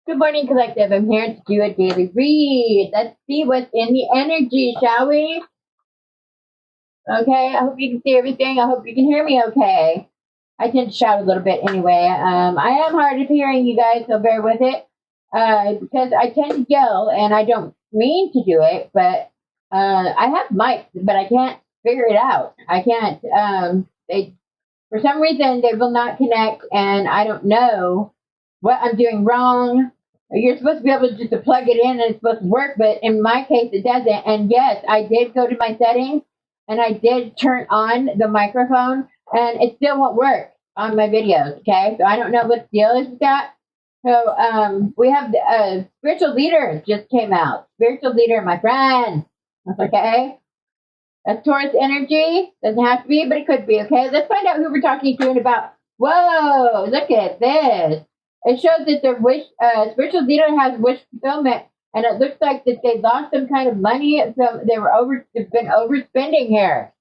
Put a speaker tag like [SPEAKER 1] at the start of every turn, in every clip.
[SPEAKER 1] Good morning, collective. I'm here to do a daily read. Let's see what's in the energy, shall we? Okay, I hope you can see everything. I hope you can hear me okay. I tend to shout a little bit anyway. I am hard of hearing, you guys, so bear with it. Because I tend to yell, and I don't mean to do it, but I have mics, but I can't figure it out. I can't. For some reason, they will not connect, and I don't know what I'm doing wrong. You're supposed to be able just to plug it in and it's supposed to work, but in my case, it doesn't. And yes, I did go to my settings and I did turn on the microphone, and it still won't work on my videos. Okay, so I don't know what the deal is with that. So we have the spiritual leader just came out. Spiritual leader, my friend. Okay. That's Taurus energy. Doesn't have to be, but it could be. Okay, let's find out who we're talking to and about. Whoa, look at this. It shows that their wish, spiritual leader has wish fulfillment, and it looks like that they lost some kind of money. So they've been overspending here.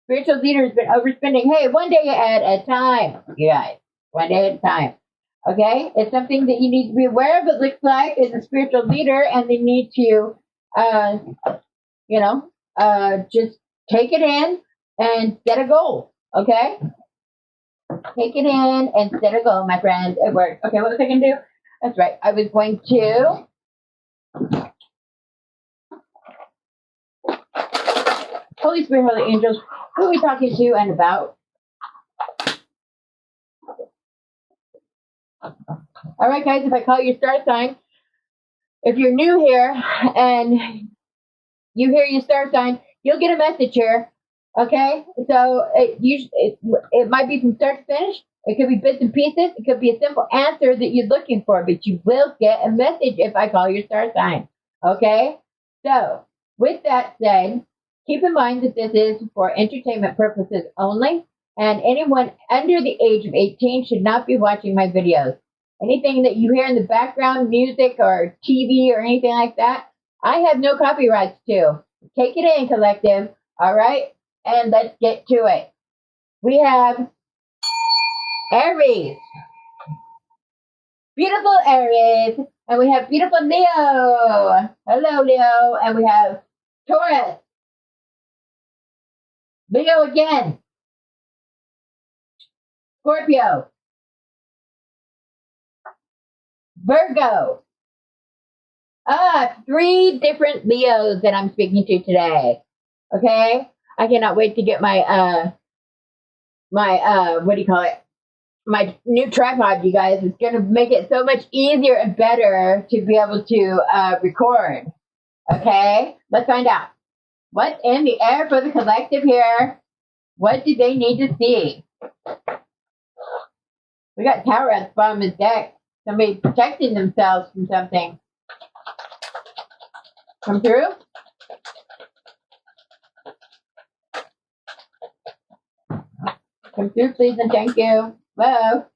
[SPEAKER 1] Spiritual leader has been overspending. Hey, one day at a time, you guys. One day at a time. Okay, it's something that you need to be aware of. It looks like as a spiritual leader, and they need to, just take it in and set a goal. Okay. Take it in and set a goal, my friends. It worked. Okay, what was I going to do? That's right. I was going to Holy Spirit, Holy Angels, who are we talking to and about? All right, guys, if I call your star sign, if you're new here and you hear your star sign, you'll get a message here. Okay? So it might be from start to finish. It could be bits and pieces. It could be a simple answer that you're looking for, but you will get a message if I call your star sign. Okay? So, with that said, keep in mind that this is for entertainment purposes only, and anyone under the age of 18 should not be watching my videos. Anything that you hear in the background, music or TV or anything like that, I have no copyrights to. Take it in, collective. All right? And let's get to it. We have Aries. Beautiful Aries. And we have beautiful Leo. Hello, Leo. And we have Taurus. Leo again. Scorpio. Virgo. 3 different Leos that I'm speaking to today. Okay? I cannot wait to get my what do you call it? My new tripod, you guys. It's going to make it so much easier and better to be able to record. Okay? Let's find out. What's in the air for the collective here? What do they need to see? We got Tower at the bottom of the deck. Somebody protecting themselves from something. Come through? Come through, please, and thank you. Whoa.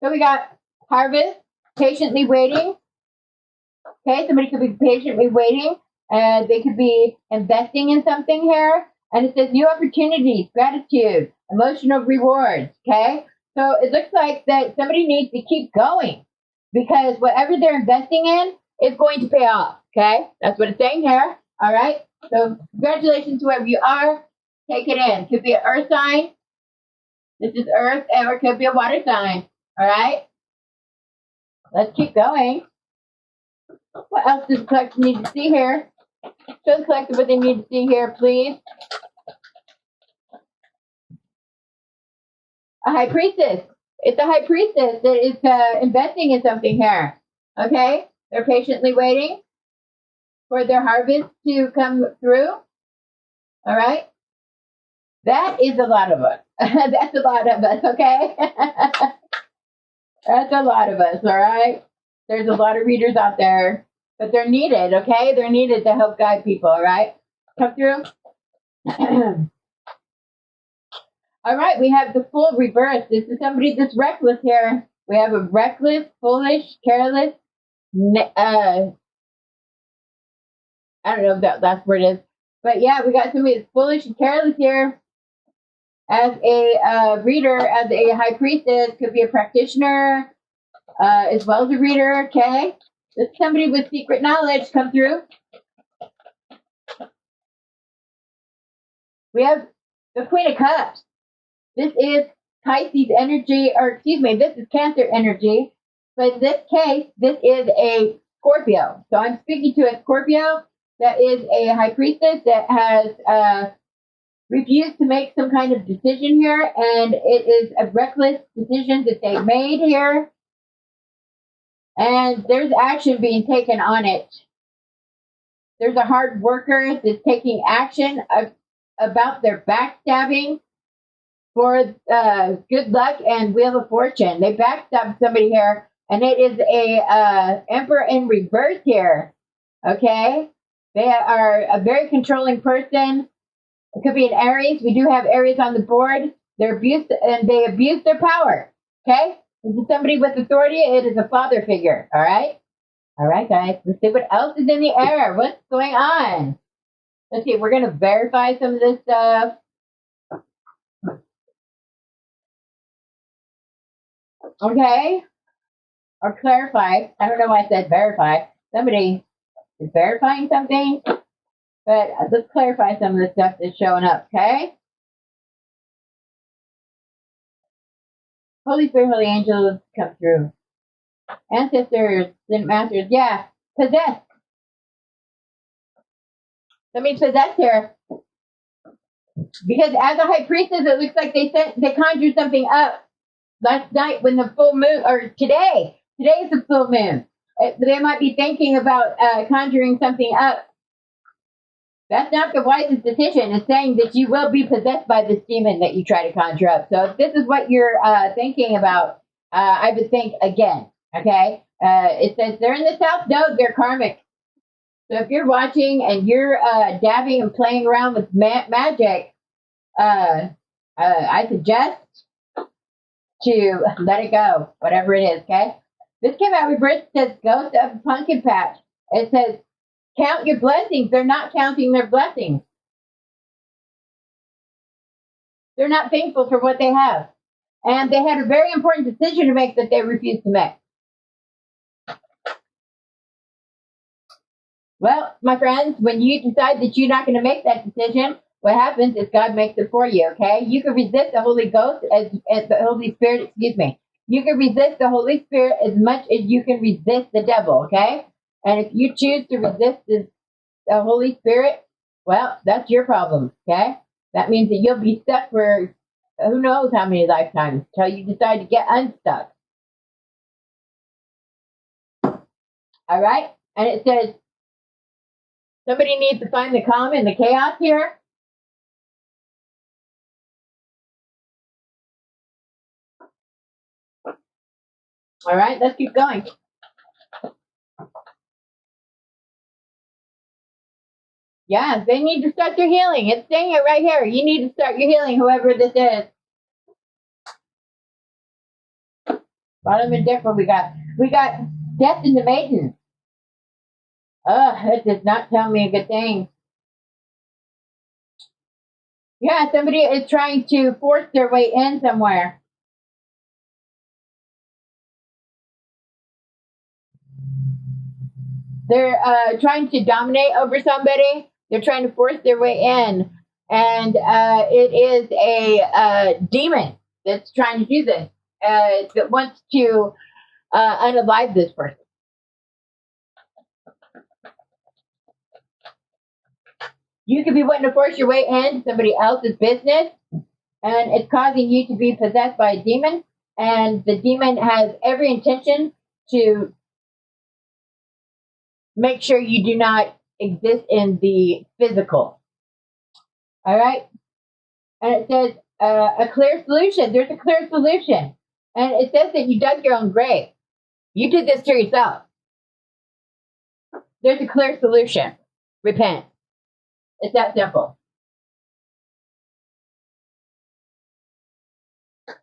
[SPEAKER 1] So we got harvest, patiently waiting. Okay, somebody could be patiently waiting. They could be investing in something here. And it says new opportunities, gratitude, emotional rewards. Okay, so it looks like that somebody needs to keep going because whatever they're investing in is going to pay off. Okay, that's what it's saying here. All right, so congratulations, whoever you are. Take it in. Could be an earth sign. This is earth, or it could be a water sign. All right, let's keep going. What else does the collective need to see here? Show the collective what they need to see here, please. A high priestess. It's a high priestess that is investing in something here. Okay? They're patiently waiting for their harvest to come through. All right? That is a lot of us. That's a lot of us, okay? That's a lot of us, all right? There's a lot of readers out there, but they're needed, okay? They're needed to help guide people, all right? Come through. All right, we have the full reverse. This is somebody that's reckless here. We have a reckless, foolish, careless, I don't know if that last word is, but yeah, we got somebody that's foolish and careless here. As a reader, as a high priestess, could be a practitioner, as well as a reader, okay? This is somebody with secret knowledge come through. We have the Queen of Cups. This is Pisces energy, or excuse me, this is Cancer energy. But in this case, this is a Scorpio. So I'm speaking to a Scorpio that is a high priestess that has refused to make some kind of decision here, and it is a reckless decision that they made here. And there's action being taken on it. There's a hard worker that's taking action about their backstabbing for good luck and Wheel of Fortune. They backstabbed somebody here, and it is a Emperor in reverse here. Okay? They are a very controlling person. It could be an Aries. We do have Aries on the board. They're abused, and they abuse their power. Okay? This is somebody with authority. It is a father figure. All right? All right, guys. Let's see what else is in the air. What's going on? Let's see. We're going to verify some of this stuff. Okay? Or clarify. I don't know why I said verify. Somebody is verifying something. But let's clarify some of the stuff that's showing up, okay? Holy Spirit, Holy Angels come through. Ancestors, Saint Masters, yeah. Possessed. Somebody's possessed here. Because as a high priestess, it looks like they conjured something up last night when the full moon, or today. Today is the full moon. They might be thinking about conjuring something up. That's not the wisest decision. It's saying that you will be possessed by this demon that you try to conjure up. So if this is what you're thinking about, I would think again. Okay? It says they're in the South Node. They're karmic. So if you're watching and you're dabbing and playing around with magic, I suggest to let it go, whatever it is. Okay? This came out reversed. It says Ghost of Pumpkin Patch. It says count your blessings. They're not counting their blessings. They're not thankful for what they have. And they had a very important decision to make that they refused to make. Well, my friends, when you decide that you're not going to make that decision, what happens is God makes it for you, okay? You can resist the Holy Ghost as the Holy Spirit, excuse me. You can resist the Holy Spirit as much as you can resist the devil, okay? And if you choose to resist the Holy Spirit, well, that's your problem, okay? That means that you'll be stuck for who knows how many lifetimes until you decide to get unstuck. All right? And it says, somebody needs to find the calm in the chaos here. All right, let's keep going. Yeah, they need to start their healing. It's saying it right here. You need to start your healing, whoever this is. Bottom and different. We got death in the maiden. It does not tell me a good thing. Yeah, somebody is trying to force their way in somewhere. They're trying to dominate over somebody. They're trying to force their way in. And it is a demon that's trying to do this, that wants to unalive this person. You could be wanting to force your way into somebody else's business, and it's causing you to be possessed by a demon. And the demon has every intention to make sure you do not exist in the physical. All right? And it says a clear solution. There's a clear solution. And it says that you dug your own grave. You did this to yourself. There's a clear solution. Repent. It's that simple.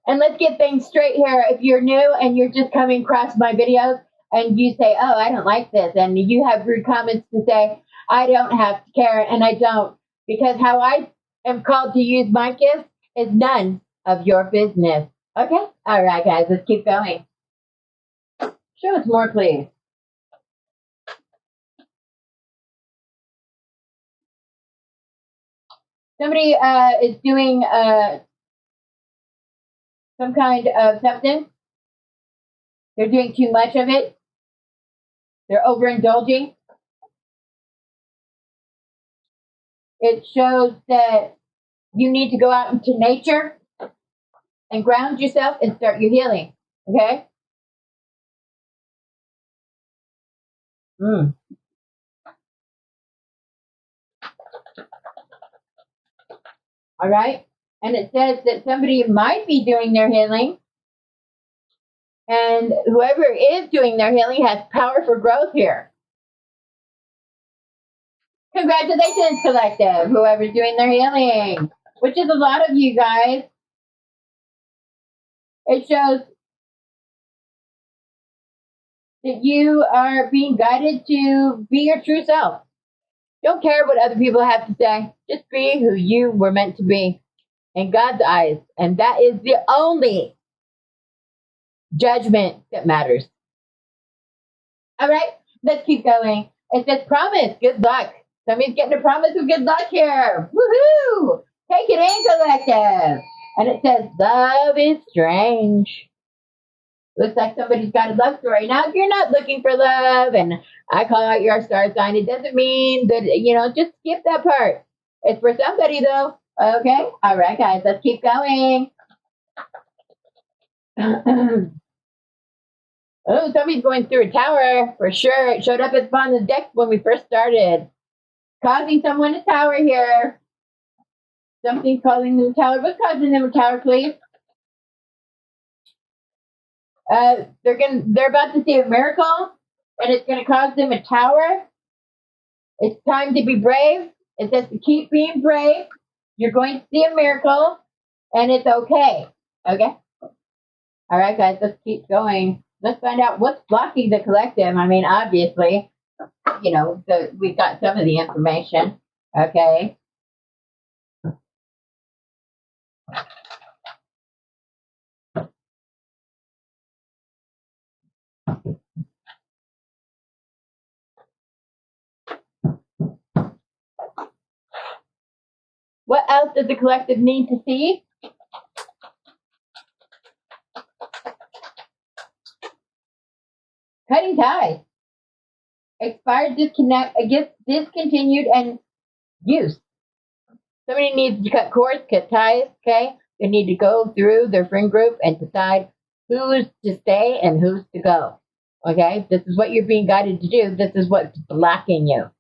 [SPEAKER 1] And let's get things straight here. If you're new and you're just coming across my videos and you say, oh, I don't like this, and you have rude comments to say, I don't have to care, and I don't, because how I am called to use my gifts is none of your business. Okay? All right, guys, let's keep going. Show us more, please. Somebody is doing some kind of substance. They're doing too much of it. They're overindulging. It shows that you need to go out into nature and ground yourself and start your healing. Okay? All right? And it says that somebody might be doing their healing, and whoever is doing their healing has power for growth here. Congratulations, collective, whoever's doing their healing, which is a lot of you guys. It shows that you are being guided to be your true self. Don't care what other people have to say. Just be who you were meant to be in God's eyes. And that is the only judgment that matters. All right, let's keep going. It says promise. Good luck. Somebody's getting a promise of good luck here. Woohoo! Take it in, collective. And it says love is strange. Looks like somebody's got a love story. Now, if you're not looking for love and I call out your star sign, it doesn't mean that, just skip that part. It's for somebody, though. Okay? All right, guys, let's keep going. Oh, somebody's going through a tower, for sure. It showed up on the deck when we first started. Causing someone a tower here. Something's causing them a tower. What's causing them a tower, please? They're about to see a miracle, and it's going to cause them a tower. It's time to be brave. It says to keep being brave. You're going to see a miracle, and it's okay. Okay? All right, guys, let's keep going. Let's find out what's blocking the collective. I mean, obviously, we've got some of the information. Okay? What else does the collective need to see? Cutting ties. Expired, discontinued, and use. Somebody needs to cut cords, cut ties, okay? They need to go through their friend group and decide who's to stay and who's to go. Okay? This is what you're being guided to do. This is what's blocking you.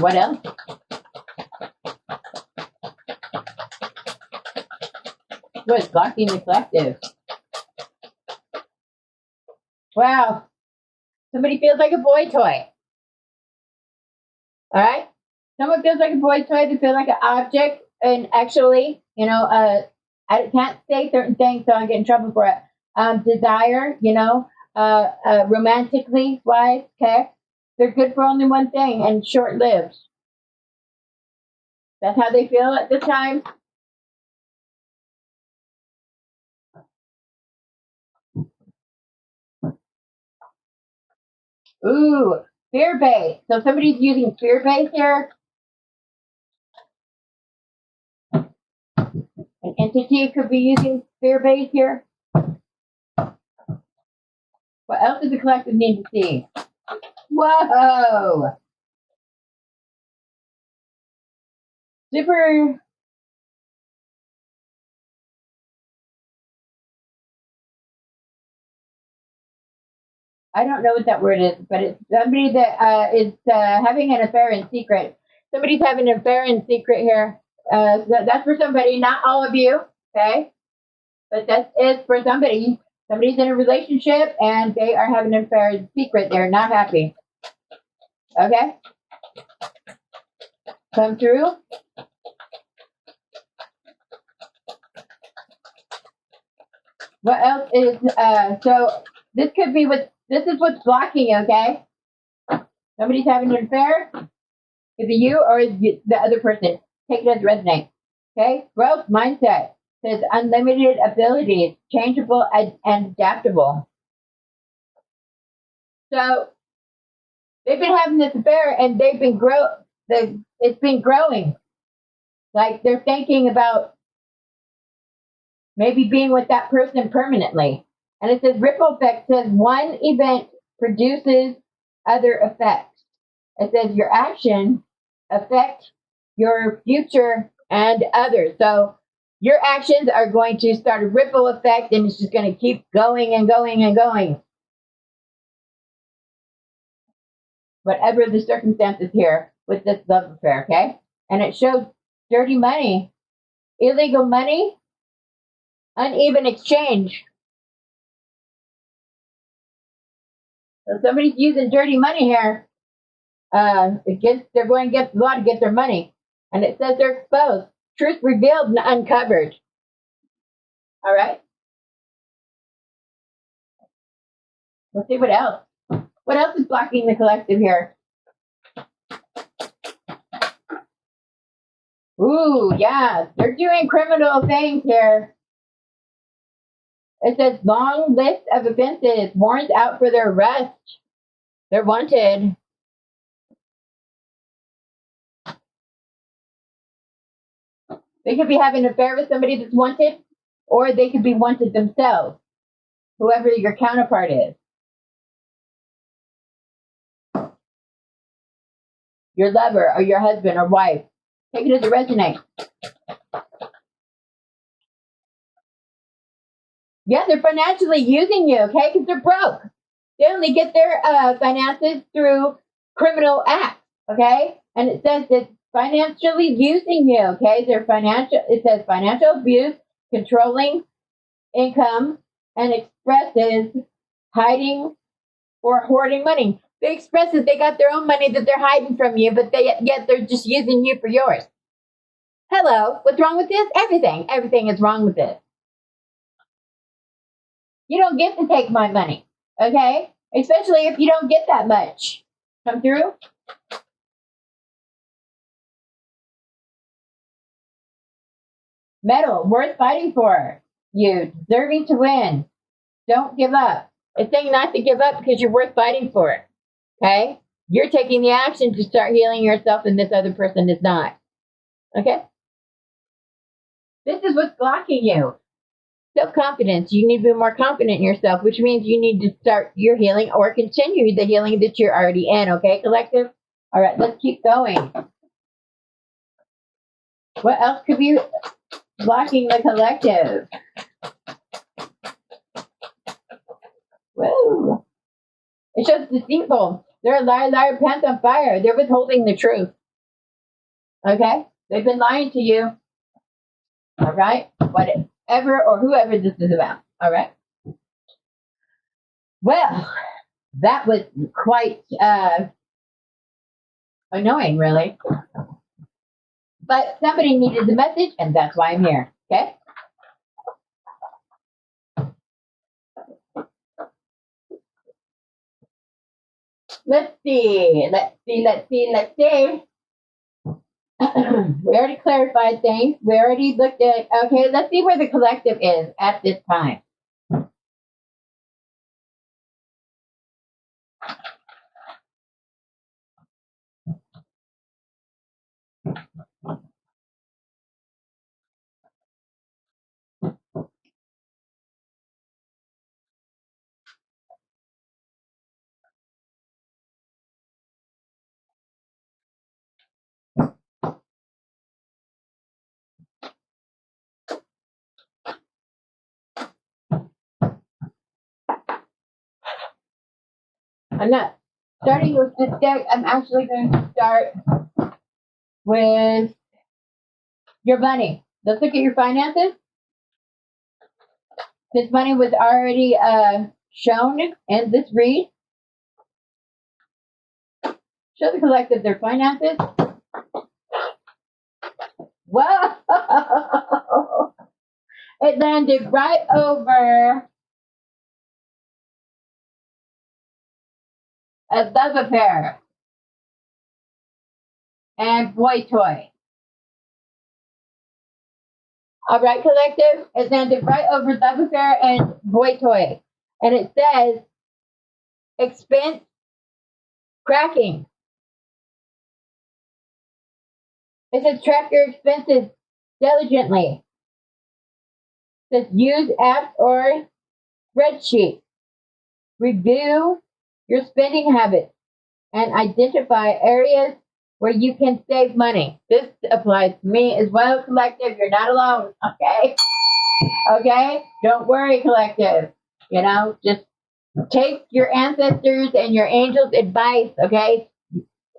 [SPEAKER 1] What else? What's blocking the collective? Wow. Somebody feels like a boy toy. All right? Someone feels like a boy toy. They feel like an object. And actually, I can't say certain things, so I get in trouble for it. Desire, romantically wise, okay? They're good for only one thing and short-lived. That's how they feel at this time. Ooh, fear base. So somebody's using fear base here. An entity could be using fear base here. What else does the collective need to see? Whoa! Super. I don't know what that word is, but it's somebody that is having an affair in secret. Somebody's having an affair in secret here. That's for somebody, not all of you, okay? But that is for somebody. Somebody's in a relationship and they are having an affair in secret. They're not happy. Okay? Come through. What else is, so this could be this is what's blocking you, okay? Somebody's having an affair. Is it you or is it the other person? Take it as resonate. Okay? Growth mindset. It says unlimited abilities, changeable and adaptable. So they've been having this affair, and it's been growing. Like they're thinking about maybe being with that person permanently. And it says ripple effect says one event produces other effects. It says your action affect your future and others. So your actions are going to start a ripple effect, and it's just going to keep going and going and going. Whatever the circumstances here with this love affair, okay? And it shows dirty money, illegal money, uneven exchange. So somebody's using dirty money here. They're going to get law to get their money. And it says they're exposed. Truth revealed and uncovered. All right. Let's see what else. What else is blocking the collective here? Ooh, yeah. They're doing criminal things here. It says long list of offenses, warrants out for their arrest. They're wanted. They could be having an affair with somebody that's wanted, or they could be wanted themselves, whoever your counterpart is. Your lover or your husband or wife. Take it as it resonates. Yeah, they're financially using you, okay? Because they're broke. They only get their finances through criminal acts, okay? And it says it's financially using you, okay? It says financial abuse, controlling income, and expresses hiding or hoarding money. They express that they got their own money that they're hiding from you, but yet they're just using you for yours. Hello, what's wrong with this? Everything. Everything is wrong with this. You don't get to take my money, okay? Especially if you don't get that much. Come through? Medal, worth fighting for. You, deserving to win. Don't give up. It's saying not to give up because you're worth fighting for. Okay? You're taking the action to start healing yourself, and this other person is not. Okay? This is what's blocking you. Self-confidence. You need to be more confident in yourself, which means you need to start your healing or continue the healing that you're already in. Okay, collective? All right, let's keep going. What else could be blocking the collective? Whoa. It shows deceitful. They're a liar, liar, pants on fire. They're withholding the truth. Okay? They've been lying to you. All right? Whatever or whoever this is about. All right? Well, that was quite annoying, really. But somebody needed the message, and that's why I'm here. Okay? Let's see. We already clarified things. We already looked at, okay, let's see where the collective is at this time. I'm not starting with this deck. I'm actually going to start with your money. Let's look at your finances. This money was already shown in this read. Show the collective their finances. Whoa! It landed right over a love affair and boy toy. All right, collective. It says right over love affair and boy toy. And it says expense tracking. It says track your expenses diligently. It says use apps or spreadsheets. Review your spending habits and identify areas where you can save money. This applies to me as well, collective. You're not alone, okay? Okay? Don't worry, collective. You know, just take your ancestors and your angels' advice, okay?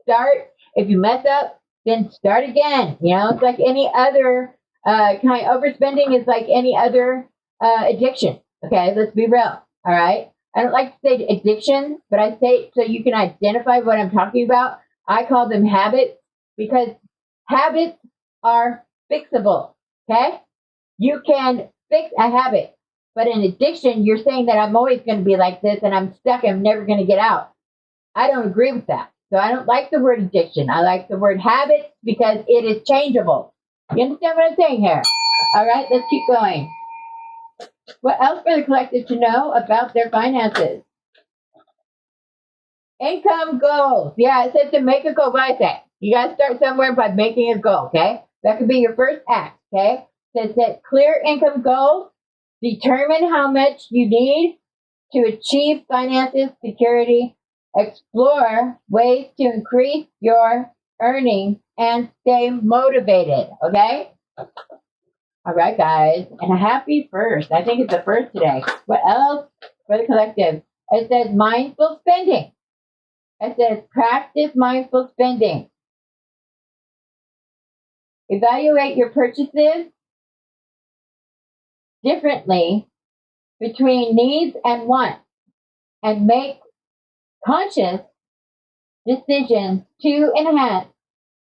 [SPEAKER 1] Start. If you mess up, then start again. You know, it's like any other overspending is like any other addiction. Okay, let's be real. All right. I don't like to say addiction, but I say it so you can identify what I'm talking about. I call them habits because habits are fixable. Okay, you can fix a habit, but in addiction, you're saying that I'm always going to be like this and I'm stuck. I'm never going to get out. I don't agree with that. So I don't like the word addiction. I like the word habit because it is changeable. You understand what I'm saying here? All right, let's keep going. What else for the collective to know about their finances? Income goals. Yeah, it says to make a goal. What I say? You got to start somewhere by making a goal, okay? That could be your first act, okay? It says set clear income goals. Determine how much you need to achieve finances security. Explore ways to increase your earnings and stay motivated, okay? All right, guys, and a happy first. I think it's the first today. What else for the collective? It says mindful spending. It says practice mindful spending. Evaluate your purchases differently between needs and wants and make conscious decisions to enhance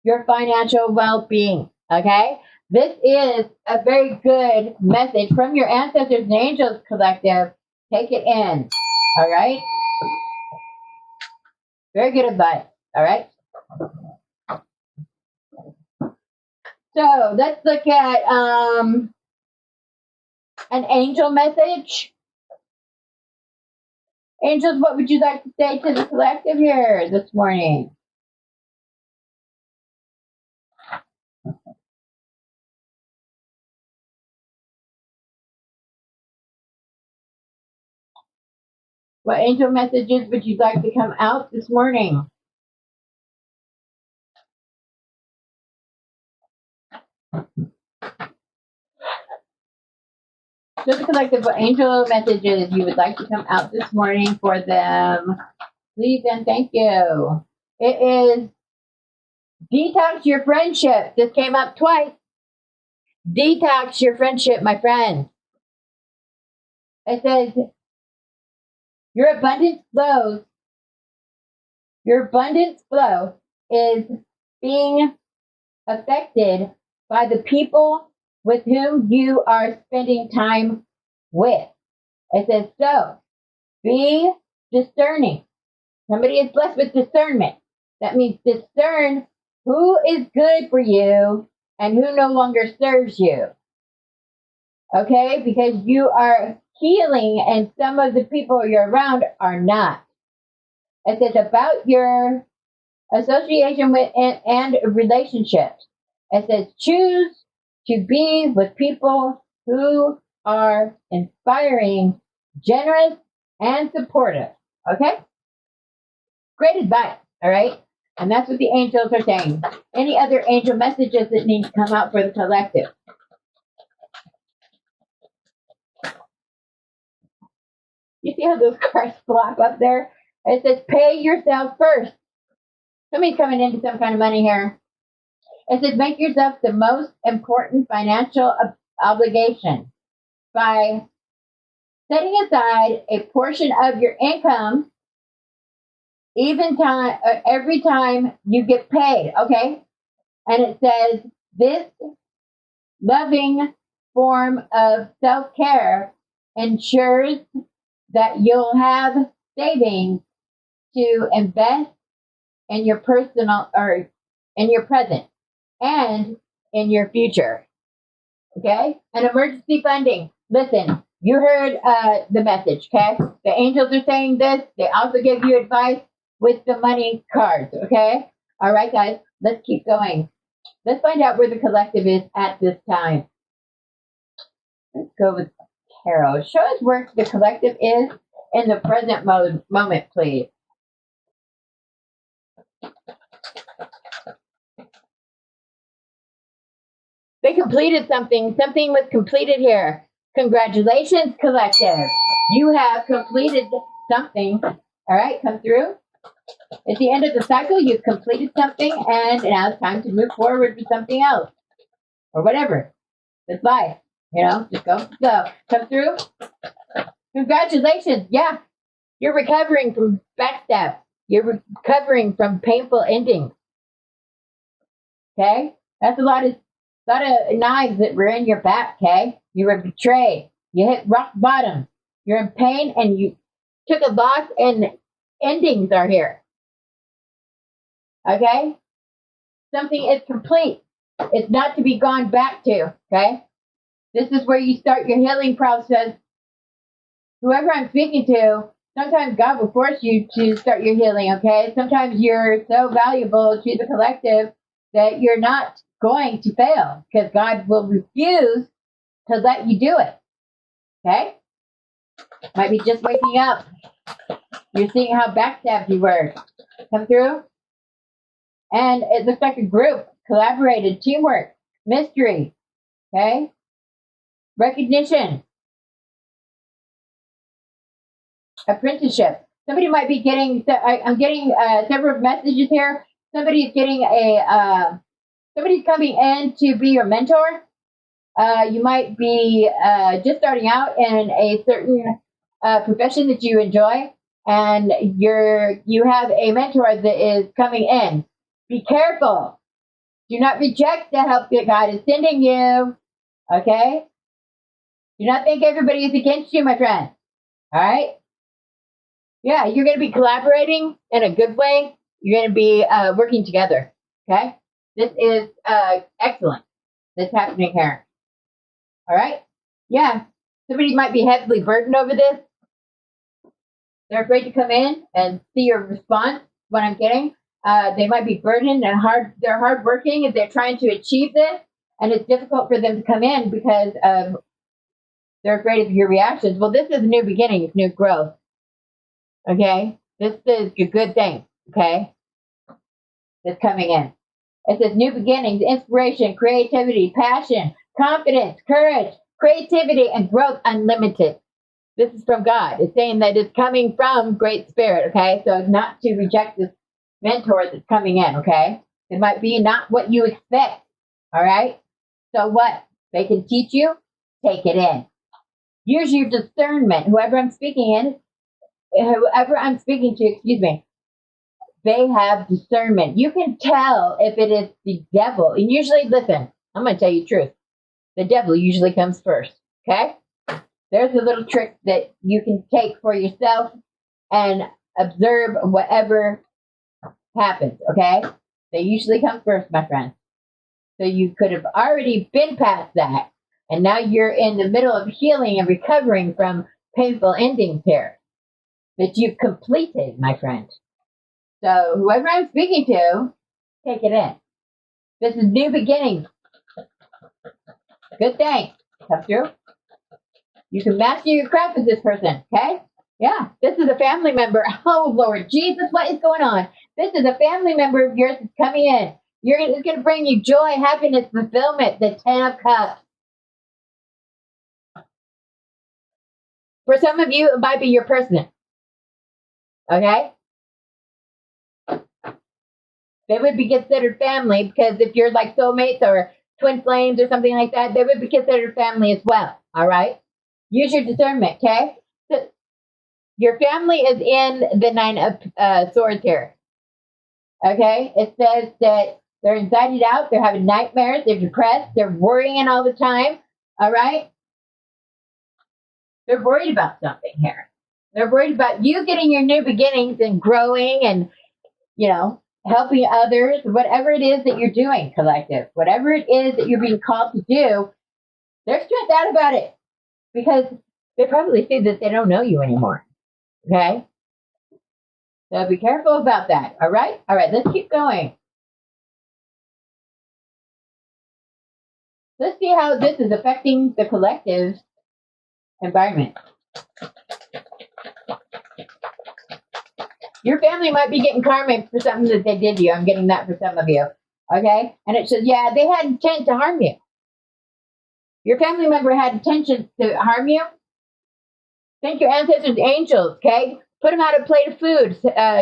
[SPEAKER 1] your financial well-being. Okay? This is a very good message from your ancestors and angels collective. Take it in. All right? Very good advice. All right? So let's look at an angel message. Angels, what would you like to say to the collective here this morning? What angel messages would you like to come out this morning? So the collective, what angel messages you would like to come out this morning for them? Please and thank you. It is detox your friendship. This came up twice. Detox your friendship, my friend. It says your abundance flows. Your abundance flow is being affected by the people with whom you are spending time with. It says, so be discerning. Somebody is blessed with discernment. That means discern who is good for you and who no longer serves you. Okay? Because you are healing and some of the people you're around are not. It says about your association with and relationships. It says choose to be with people who are inspiring, generous, and supportive. Okay? Great advice. All right? And that's what the angels are saying. Any other angel messages that need to come out for the collective? You see how those cards flop up there? It says pay yourself first. Somebody's coming into some kind of money here. It says make yourself the most important financial obligation by setting aside a portion of your income every time you get paid. Okay? And it says this loving form of self-care ensures that you'll have savings to invest in your personal or in your present and in your future. Okay? And emergency funding. Listen, you heard the message, okay? The angels are saying this. They also give you advice with the money cards, okay? All right, guys, let's keep going. Let's find out where the collective is at this time. Let's go with tarot. Show us where the collective is in the present moment, please. They completed something. Something was completed here. Congratulations, collective. You have completed something. All right, come through. At the end of the cycle, you've completed something, and now it's time to move forward with something else. Or whatever. It's life. Just go. So, come through. Congratulations. Yeah. You're recovering from backstab. You're recovering from painful endings. Okay? That's a lot of knives that were in your back, okay? You were betrayed. You hit rock bottom. You're in pain and you took a loss and endings are here. Okay? Something is complete. It's not to be gone back to, okay? This is where you start your healing process. Whoever I'm speaking to, sometimes God will force you to start your healing, okay? Sometimes you're so valuable to the collective that you're not going to fail because God will refuse to let you do it. Okay? Might be just waking up. You're seeing how backstabbed you were. Come through. And it looks like a group, collaborated, teamwork, mystery. Okay? Recognition. Apprenticeship. Somebody might be getting, I'm getting several messages here. Somebody's getting somebody's coming in to be your mentor. You might be just starting out in a certain profession that you enjoy, and you have a mentor that is coming in. Be careful. Do not reject the help that God is sending you. Okay? Do not think everybody is against you, my friend. All right? Yeah, you're going to be collaborating in a good way. You're going to be working together. Okay? This is excellent. That's happening here. All right? Yeah. Somebody might be heavily burdened over this. They're afraid to come in and see your response, what I'm getting. They might be burdened and they're hardworking and they're trying to achieve this. And it's difficult for them to come in because they're afraid of your reactions. Well, this is a new beginning. It's new growth. Okay? This is a good thing. Okay? That's coming in. It says new beginnings, inspiration, creativity, passion, confidence, courage, creativity, and growth unlimited. This is from God. It's saying that it's coming from Great Spirit, okay? So not to reject this mentor that's coming in, okay? It might be not what you expect, all right? So what? They can teach you, take it in. Use your discernment. Whoever I'm speaking to, excuse me, they have discernment. You can tell if it is the devil. And usually, listen, I'm going to tell you the truth. The devil usually comes first, okay? There's a little trick that you can take for yourself and observe whatever happens, okay? They usually come first, my friend. So you could have already been past that. And now you're in the middle of healing and recovering from painful endings here that you've completed, my friend. So whoever I'm speaking to, take it in. This is new beginnings. Good thing. Come through. You can master your craft with this person, okay? Yeah, this is a family member. Oh, Lord Jesus, what is going on? This is a family member of yours that's coming in. It's going to bring you joy, happiness, fulfillment, the 10 of Cups. For some of you, it might be your person, okay? They would be considered family because if you're like soulmates or twin flames or something like that, they would be considered family as well, all right? Use your discernment, okay? So your family is in the 9 of Swords here, okay? It says that they're anxiety out, they're having nightmares, they're depressed, they're worrying all the time, all right? They're worried about something here. They're worried about you getting your new beginnings and growing and, helping others, whatever it is that you're doing, collective, whatever it is that you're being called to do, They're stressed out about it because they probably see that they don't know you anymore. Okay? So be careful about that. All right? All right, let's keep going. Let's see how this is affecting the collective environment. Your family might be getting karma for something that they did to you. I'm getting that for some of you. Okay? And it says, yeah, they had intent to harm you. Your family member had intention to harm you. Thank your ancestors, angels, okay? Put them out a plate of food.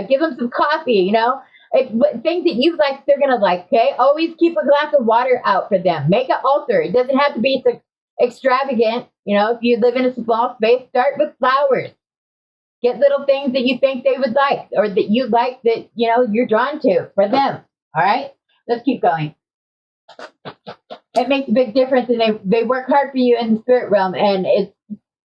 [SPEAKER 1] Give them some coffee, you know? Things that you like, they're going to like, okay? Always keep a glass of water out for them. Make an altar. It doesn't have to be so extravagant. You know, if you live in a small space, start with flowers. Get little things that you think they would like or that you like that, you know, you're drawn to for them. All right? Let's keep going. It makes a big difference, and they work hard for you in the spirit realm, and it's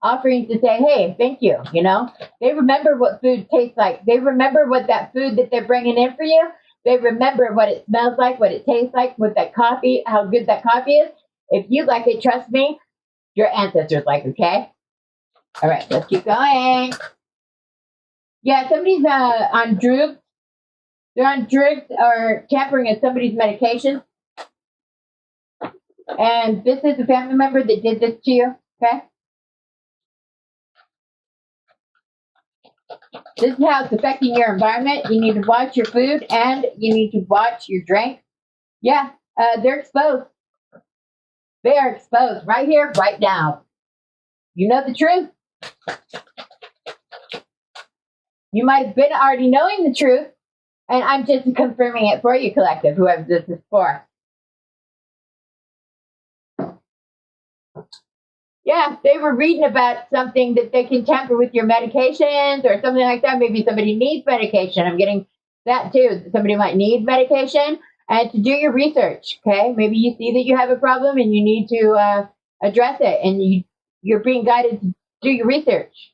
[SPEAKER 1] offering to say, hey, thank you, you know? They remember what food tastes like. They remember what that food that they're bringing in for you, they remember what it smells like, what it tastes like, what that coffee, how good that coffee is. If you like it, trust me, your ancestors like, okay? All right, let's keep going. Yeah, somebody's on drugs. They're on drugs or tampering in somebody's medication. And this is a family member that did this to you, okay? This is how it's affecting your environment. You need to watch your food and you need to watch your drink. Yeah, they're exposed. They are exposed right here, right now. You know the truth. You might have been already knowing the truth, and I'm just confirming it for you, collective, whoever this is for. Yeah, they were reading about something that they can tamper with your medications or something like that. Maybe somebody needs medication. I'm getting that too. Somebody might need medication, and to do your research, okay? Maybe you see that you have a problem and you need to address it, and you're being guided to do your research,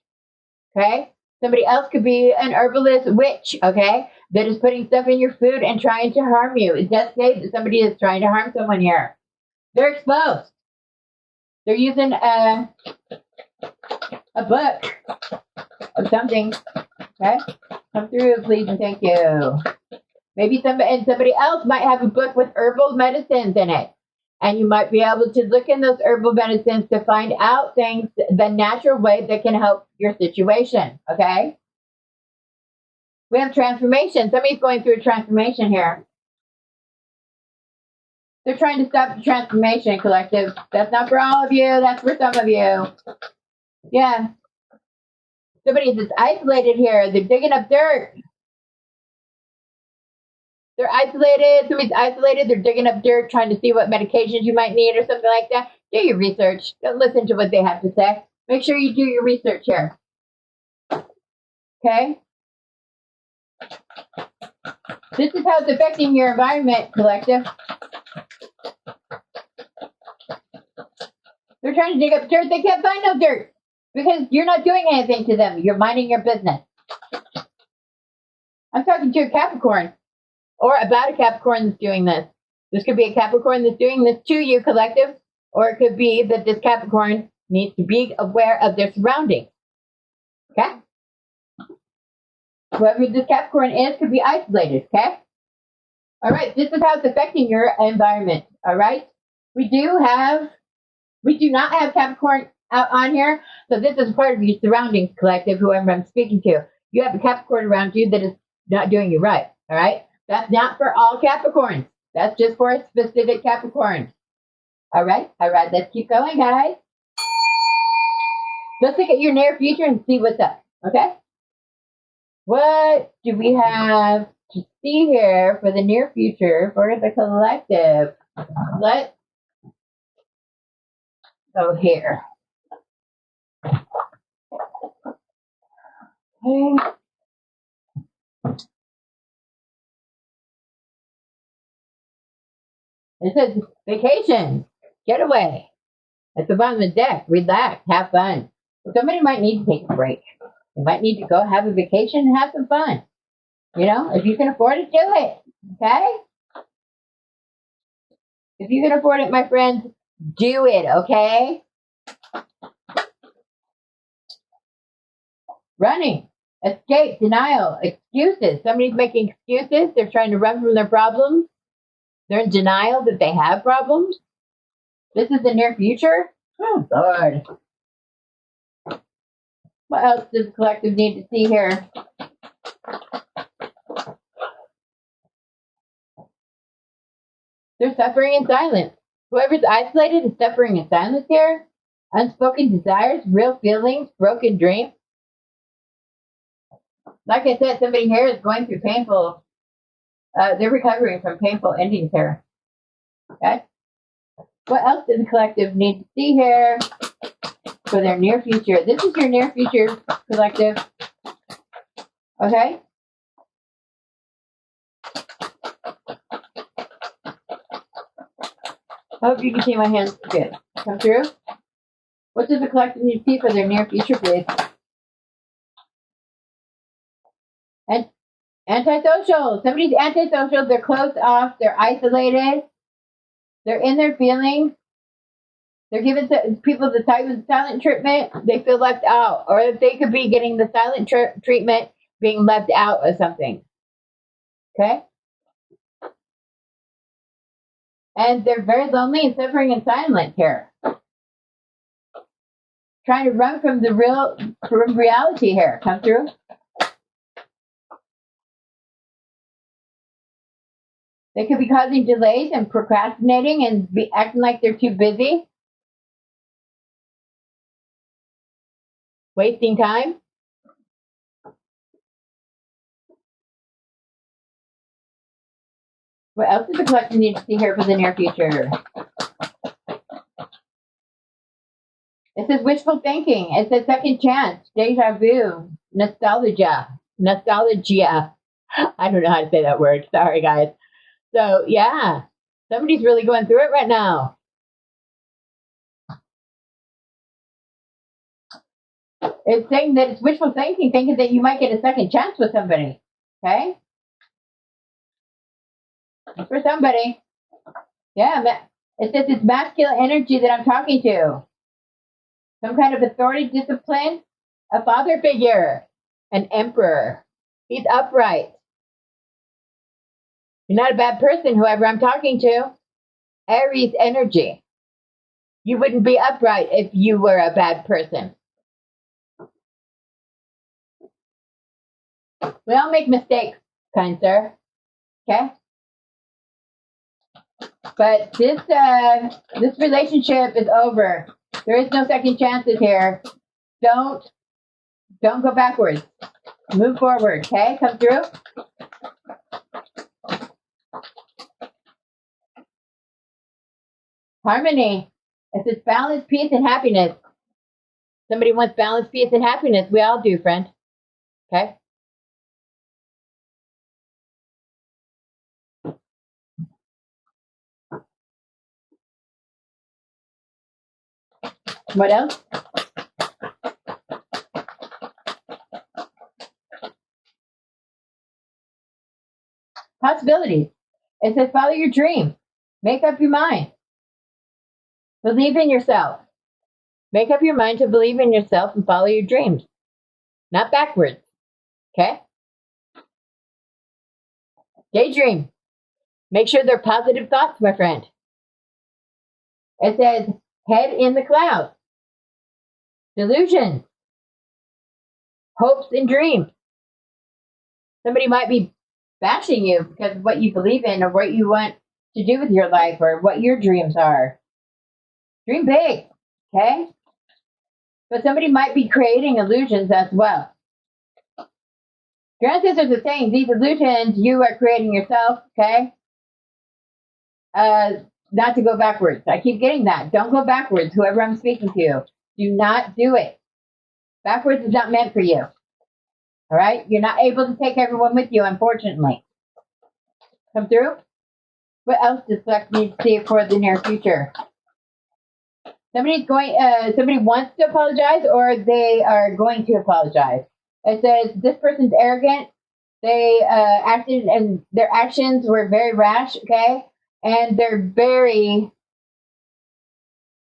[SPEAKER 1] okay? Somebody else could be an herbalist witch, okay, that is putting stuff in your food and trying to harm you. It does say that somebody is trying to harm someone here. They're exposed. They're using a book or something. Okay? Come through, please, and thank you. Maybe somebody else might have a book with herbal medicines in it. And you might be able to look in those herbal medicines to find out things the natural way that can help your situation. Okay? We have transformation. Somebody's going through a transformation here. They're trying to stop the transformation, collective. That's not for all of you. That's for some of you. Yeah. Somebody that's isolated here. They're digging up dirt. They're isolated. Somebody's isolated. They're digging up dirt, trying to see what medications you might need or something like that. Do your research. Don't listen to what they have to say. Make sure you do your research here. Okay? This is how it's affecting your environment, collective. They're trying to dig up dirt. They can't find no dirt because you're not doing anything to them. You're minding your business. I'm talking to a Capricorn or about a Capricorn that's doing this. This could be a Capricorn that's doing this to you, collective, or it could be that this Capricorn needs to be aware of their surroundings. Okay? Whoever this Capricorn is could be isolated. Okay? All right. This is how it's affecting your environment. All right? We do not have Capricorn out on here, so this is part of your surroundings, collective, whoever I'm speaking to. You have a Capricorn around you that is not doing you right, all right? That's not for all Capricorns. That's just for a specific Capricorn. All right, let's keep going, guys. Let's look at your near future and see what's up, okay? What do we have to see here for the near future for the collective? Let's go here. Okay. It says vacation, getaway. At the bottom of the deck, relax, have fun. Somebody might need to take a break. You might need to go have a vacation and have some fun. You know, if you can afford it, do it. Okay? If you can afford it, my friends, Do it, okay? Running, escape, denial, excuses. Somebody's making excuses. They're trying to run from their problems. They're in denial that they have problems. This is the near future. Oh, Lord. What else does the collective need to see here? They're suffering in silence. Whoever's isolated is suffering in silence here. Unspoken desires, real feelings, broken dreams. Like I said, somebody here is going through painful, they're recovering from painful endings here. Okay? What else does the collective need to see here for their near future? This is your near future, collective. Okay? I hope you can see my hands good. Come through. What does the collective need to see for their near future, please? And antisocial. Somebody's antisocial. They're closed off. They're isolated. They're in their feelings. They're giving people the silent treatment. They feel left out. Or they could be getting the silent treatment, being left out of something. Okay? And they're very lonely and suffering in silence here. Trying to run from from reality here. Come through. They could be causing delays and procrastinating and be acting like they're too busy. Wasting time. What else does the collective need to see here for the near future? It says wishful thinking. It says second chance, deja vu, nostalgia. I don't know how to say that word. Sorry, guys. So, yeah, somebody's really going through it right now. It's saying that it's wishful thinking, thinking that you might get a second chance with somebody. Okay? For somebody. Yeah, it says it's masculine energy that I'm talking to. Some kind of authority, discipline, a father figure, an emperor. He's upright. You're not a bad person, whoever I'm talking to. Aries energy. You wouldn't be upright if you were a bad person. We all make mistakes, kind sir. Okay? But this relationship is over. There is no second chances here. Don't go backwards. Move forward, okay? Come through. Harmony. It says balance, peace, and happiness. Somebody wants balance, peace, and happiness. We all do, friend. Okay? What else? Possibilities. It says follow your dream. Make up your mind. Believe in yourself. Make up your mind to believe in yourself and follow your dreams. Not backwards. Okay? Daydream. Make sure they're positive thoughts, my friend. It says head in the clouds. Delusions. Hopes and dreams. Somebody might be bashing you because of what you believe in or what you want to do with your life or what your dreams are. Dream big, okay? But somebody might be creating illusions as well. Your ancestors are saying these illusions you are creating yourself, okay? Not to go backwards. I keep getting that. Don't go backwards, whoever I'm speaking to. Do not do it. Backwards is not meant for you. All right? You're not able to take everyone with you, unfortunately. Come through? What else does Flex need to see for the near future? Somebody wants to apologize or they are going to apologize. It says this person's arrogant. They acted and their actions were very rash, okay? And they're very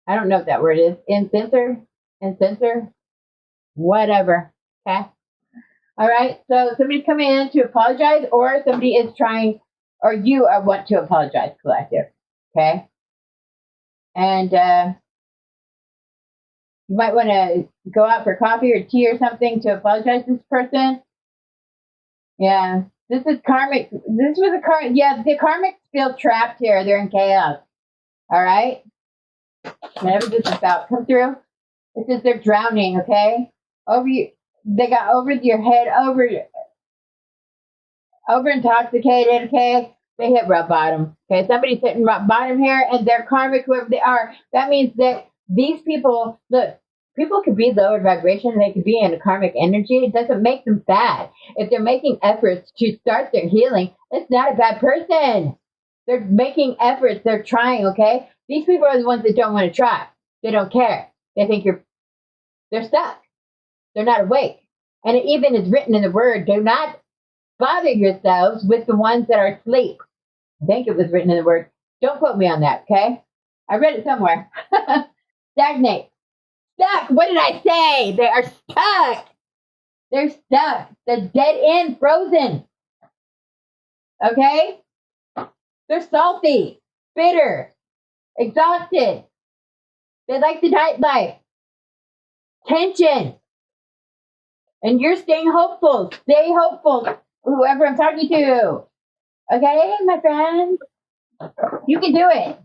[SPEAKER 1] I don't know what that word is. Incensor, whatever. Okay. All right. So somebody's coming in to apologize, or somebody is trying, or you want to apologize, collective. Okay. And you might want to go out for coffee or tea or something to apologize to this person. Yeah. This is karmic. This was a karmic. Yeah, the karmics feel trapped here. They're in chaos. All right. Whatever this is about, come through. It says they're drowning. Okay. Over you. They got over your head. Over intoxicated. Okay. They hit rock bottom. Okay. Somebody's hitting rock bottom here, and they're karmic, whoever they are. That means that these people, look, people could be lower vibration. They could be in a karmic energy. It doesn't make them bad. If they're making efforts to start their healing, it's not a bad person. They're making efforts. They're trying, okay? These people are the ones that don't want to try. They don't care. They think they're stuck. They're not awake. And it even is written in the word, do not bother yourselves with the ones that are asleep. I think it was written in the word. Don't quote me on that, okay? I read it somewhere. Stagnate. Stuck. What did I say? They are stuck. They're stuck. The dead end, frozen. Okay? They're salty, bitter, exhausted. They like the nightlife. Tension. And you're staying hopeful. Stay hopeful. Whoever I'm talking to. Okay, my friends? You can do it.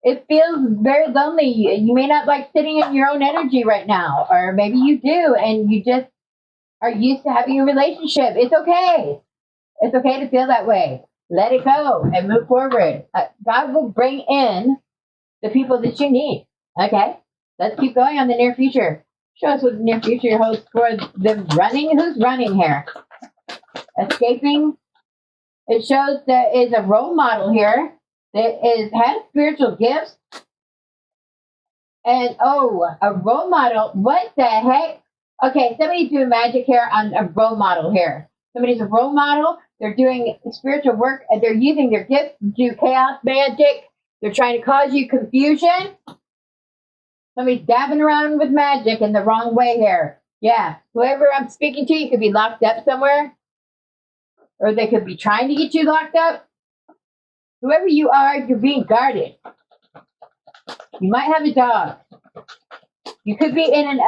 [SPEAKER 1] It feels very lonely. You may not like sitting in your own energy right now. Or maybe you do, and you just are used to having a relationship. It's okay. It's okay to feel that way. Let it go and move forward. God will bring in the people that you need. Okay? Let's keep going on the near future. Show us what the near future holds for the running. Who's running here? Escaping. It shows there is a role model here that has spiritual gifts. And, a role model. What the heck? Okay, somebody's doing magic here on a role model here. Somebody's a role model. They're doing spiritual work, and they're using their gifts to do chaos magic. They're trying to cause you confusion. Somebody's dabbing around with magic in the wrong way here. Yeah, whoever I'm speaking to, you could be locked up somewhere. Or they could be trying to get you locked up. Whoever you are, you're being guarded. You might have a dog. You could be in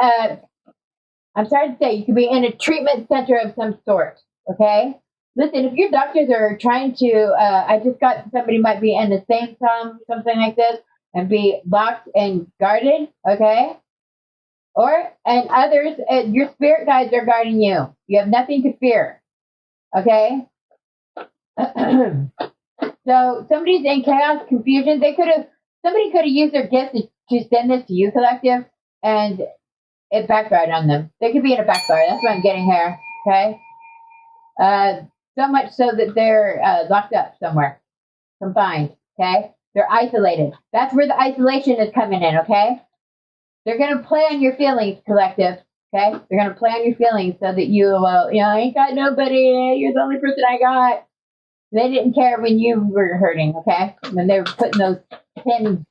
[SPEAKER 1] I'm sorry to say, you could be in a treatment center of some sort. Okay? Listen, if your doctors are trying to, I just got somebody might be in the same something like this, and be locked and guarded, okay? And others, your spirit guides are guarding you. You have nothing to fear, okay? So somebody's in chaos, confusion. Somebody could have used their gift to send this to you, collective, and it backfired on them. They could be in a backfire. That's what I'm getting here, okay? So much so that they're locked up somewhere, confined, okay? They're isolated. That's where the isolation is coming in, okay? They're going to play on your feelings, collective, okay? They're going to play on your feelings so that you will, I ain't got nobody. You're the only person I got. They didn't care when you were hurting, okay? When they were putting those 10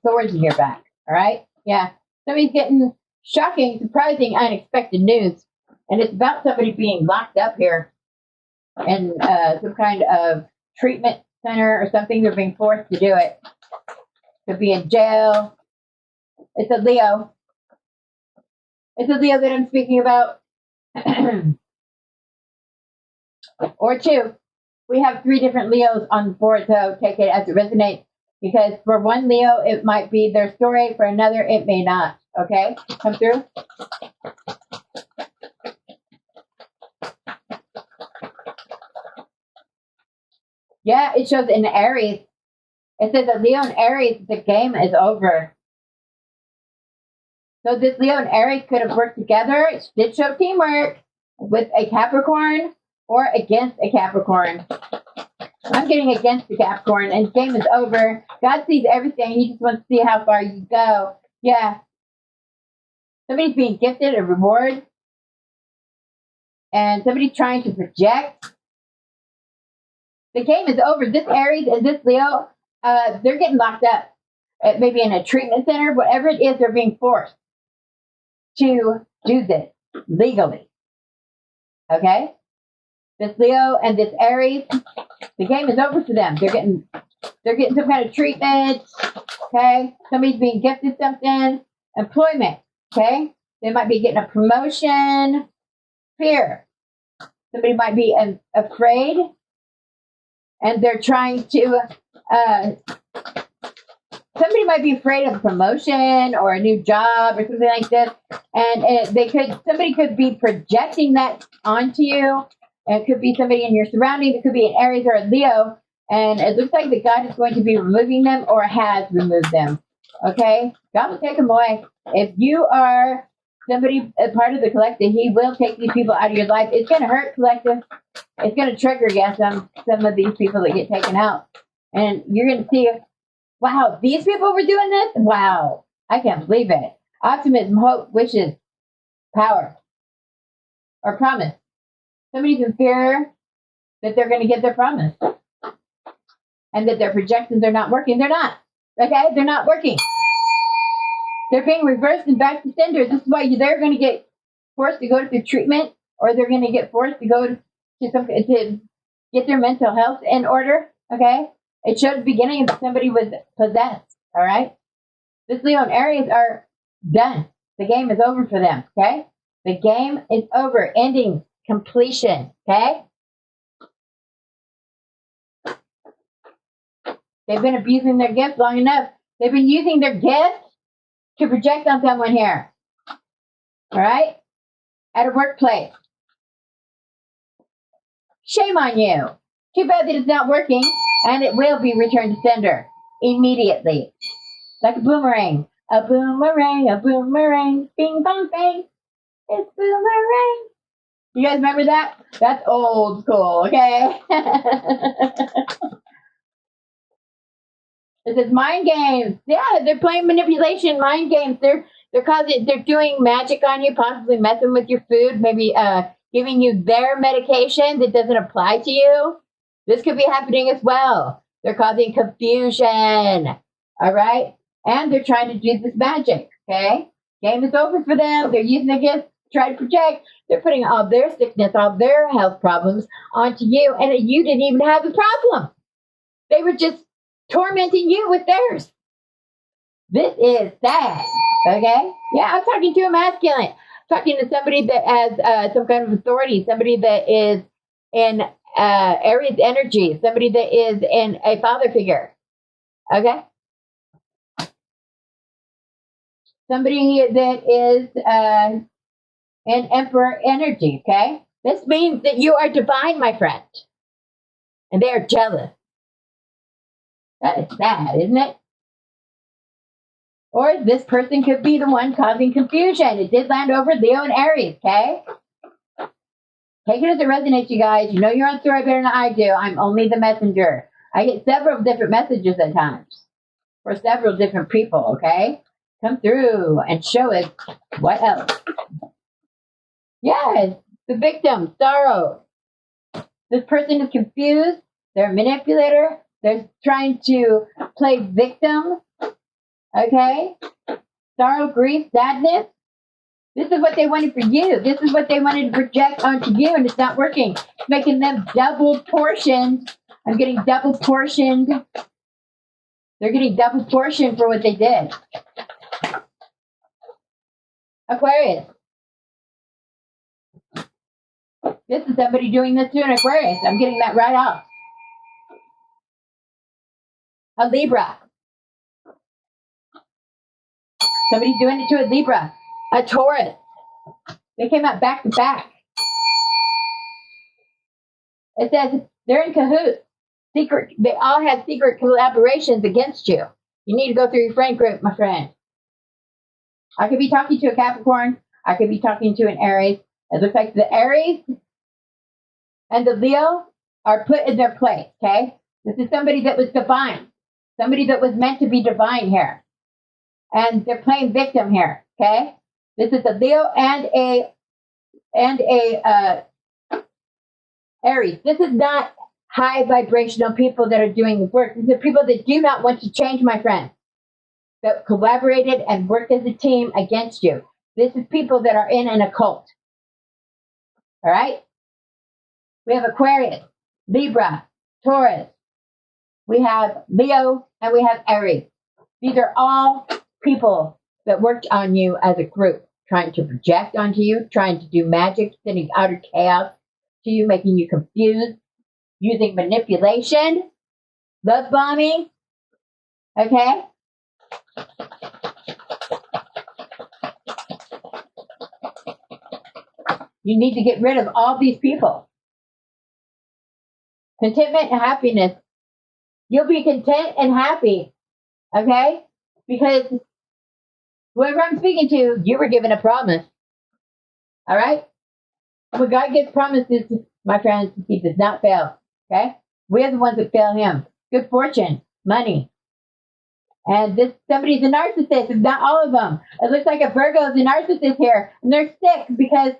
[SPEAKER 1] swords in your back, all right? Yeah. Somebody's getting shocking, surprising, unexpected news. And it's about somebody being locked up here in some kind of treatment center or something. They're being forced to do it. Could be in jail. It's a Leo. It's a Leo that I'm speaking about. Or two. We have 3 different Leos on the board, so take it as it resonates. Because for one Leo, it might be their story. For another, it may not. Okay? Come through. Yeah, it shows in Aries. It says that Leo and Aries, the game is over. So this Leo and Aries could have worked together. It did show teamwork with a Capricorn or against a Capricorn. I'm getting against the Capricorn, and the game is over. God sees everything. He just wants to see how far you go. Yeah. Somebody's being gifted a reward. And somebody's trying to project. The game is over. This Aries and this Leo, they're getting locked up. maybe in a treatment center, whatever it is, they're being forced to do this legally. Okay? This Leo and this Aries, the game is over for them. They're getting some kind of treatment. Okay? Somebody's being gifted something. Employment. Okay? They might be getting a promotion. Fear. Somebody might be afraid, and they're trying to. Somebody might be afraid of a promotion or a new job or something like this, and somebody could be projecting that onto you. And it could be somebody in your surroundings. It could be an Aries or a Leo, and it looks like that God is going to be removing them or has removed them. Okay, God will take them away. If you are somebody, a part of the collective, He will take these people out of your life. It's going to hurt, collective. It's going to trigger, yes, some of these people that get taken out. And you're going to see, wow, these people were doing this? Wow, I can't believe it. Optimism, hope, wishes, power, or promise. Somebody's in fear that they're going to get their promise. And that their projections are not working. They're not. Okay? They're not working. They're being reversed and back to sender. This is why they're going to get forced to go to treatment, or they're going to get forced to go to get their mental health in order. Okay? It showed the beginning that somebody was possessed. All right? This Leo and Aries are done. The game is over for them. Okay? The game is over. Ending. Completion. Okay? They've been abusing their gifts long enough. They've been using their gifts to project on someone here. All right? At a workplace. Shame on you. Too bad that it's not working, and it will be returned to sender immediately. Like a boomerang. A boomerang, a boomerang. Bing, bong, bang. It's boomerang. You guys remember that? That's old school, okay? It says mind games. Yeah, they're playing manipulation, mind games. They're doing magic on you, possibly messing with your food, maybe giving you their medication that doesn't apply to you. This could be happening as well. They're causing confusion. All right? And they're trying to do this magic, okay? Game is over for them. They're using their gifts to try to project. They're putting all their sickness, all their health problems onto you, and you didn't even have the problem. They were just tormenting you with theirs. This is sad, okay? Yeah, I'm talking to a masculine. I'm talking to somebody that has some kind of authority, somebody that is in Aries energy, somebody that is in a father figure, okay? Somebody that is in Emperor energy, okay? This means that you are divine, my friend. And they are jealous. That is sad, isn't it? Or this person could be the one causing confusion. It did land over Leo and Aries, okay? Take it as it resonates, you guys. You know you're on story better than I do. I'm only the messenger. I get several different messages at times for several different people, okay? Come through and show us what else. Yes, the victim, sorrow. This person is confused. They're a manipulator. They're trying to play victim. Okay? Sorrow, grief, sadness. This is what they wanted for you. This is what they wanted to project onto you, and it's not working. It's making them double portioned. I'm getting double portioned. They're getting double portioned for what they did. Aquarius. This is somebody doing this to an Aquarius. I'm getting that right off. A Libra. Somebody's doing it to a Libra. A Taurus. They came out back to back. It says they're in cahoots. Secret. They all have secret collaborations against you. You need to go through your friend group, my friend. I could be talking to a Capricorn. I could be talking to an Aries. It looks like the Aries and the Leo are put in their place, okay? This is somebody that was divine. Somebody that was meant to be divine here. And they're playing victim here, okay? This is a Leo and a Aries. This is not high vibrational people that are doing the work. These are people that do not want to change, my friend. that collaborated and worked as a team against you. This is people that are in an occult. All right? We have Aquarius, Libra, Taurus. We have Leo, and we have Aries. These are all people that worked on you as a group, trying to project onto you, trying to do magic, sending outer chaos to you, making you confused, using manipulation, love bombing. Okay? You need to get rid of all these people. Contentment and happiness. You'll be content and happy. Okay? Because whoever I'm speaking to, you were given a promise. All right? When God gives promises, my friends, he does not fail. Okay? We're the ones that fail him. Good fortune, money. And this somebody's a narcissist, if not all of them. It looks like a Virgo is a narcissist here. And they're sick because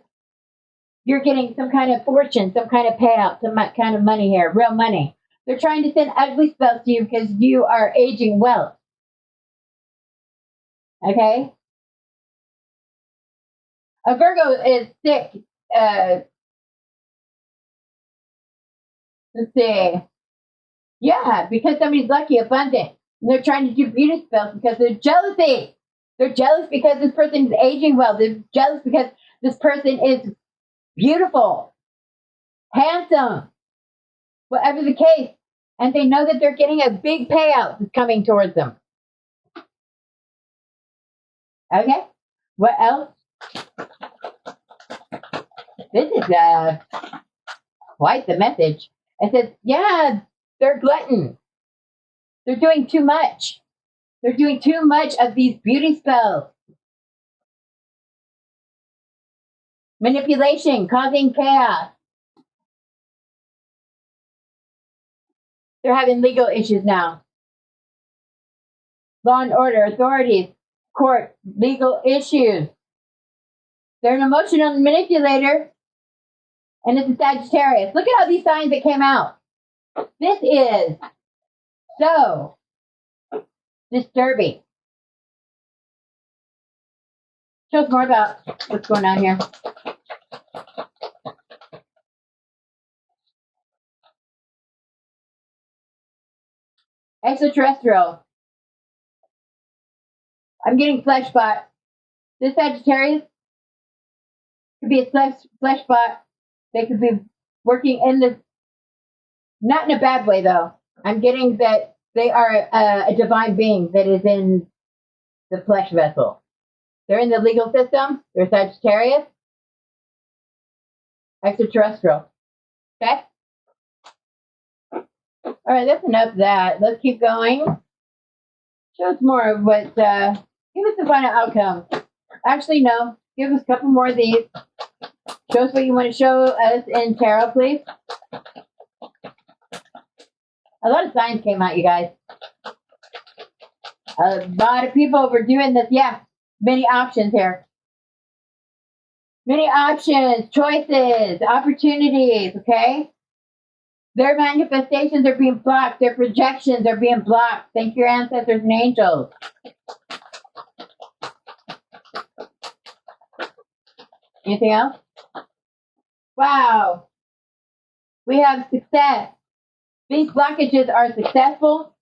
[SPEAKER 1] you're getting some kind of fortune, some kind of payout, some kind of money here, real money. They're trying to send ugly spells to you because you are aging well. Okay? A Virgo is sick. Let's see. Yeah, because somebody's lucky, abundant. And they're trying to do beauty spells because they're jealousy. They're jealous because this person is aging well. They're jealous because this person is beautiful, handsome, whatever the case. And they know that they're getting a big payout that's coming towards them. Okay? What else? This is quite the message. It says, yeah, they're gluttons. They're doing too much. They're doing too much of these beauty spells. Manipulation, causing chaos. They're having legal issues now. Law and order, authorities, court, legal issues. They're an emotional manipulator. And it's a Sagittarius. Look at all these signs that came out. This is so disturbing. Show us more about what's going on here. Extraterrestrial. I'm getting flesh spot. This Sagittarius could be a flesh spot. They could be working in the, not in a bad way though. I'm getting that they are a divine being that is in the flesh vessel. They're in the legal system. They're Sagittarius. Extraterrestrial. Okay? All right, that's enough of that. Let's keep going. Show us more of what, give us the final outcome. Actually, no. Give us a couple more of these. Show us what you want to show us in tarot, please. A lot of signs came out, you guys. A lot of people were doing this. Yeah, many options here. Many options, choices, opportunities, okay? Their manifestations are being blocked. Their projections are being blocked. Thank your ancestors and angels. Anything else? Wow. We have success. These blockages are successful.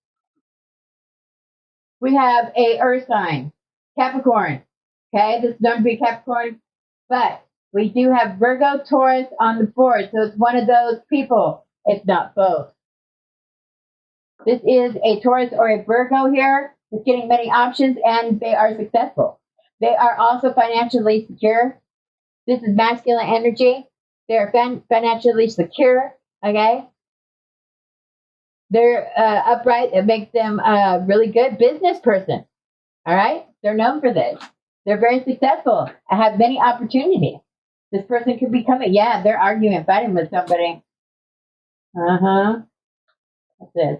[SPEAKER 1] We have a earth sign, Capricorn. Okay, this is known to be Capricorn, but we do have Virgo, Taurus on the board, so it's one of those people, if not both. This is a Taurus or a Virgo here. It's getting many options, and they are successful. They are also financially secure. This is masculine energy. They're financially secure, okay? They're upright. It makes them a really good business person, all right? They're known for this. They're very successful and have many opportunities. This person could become they're arguing and fighting with somebody. What's this?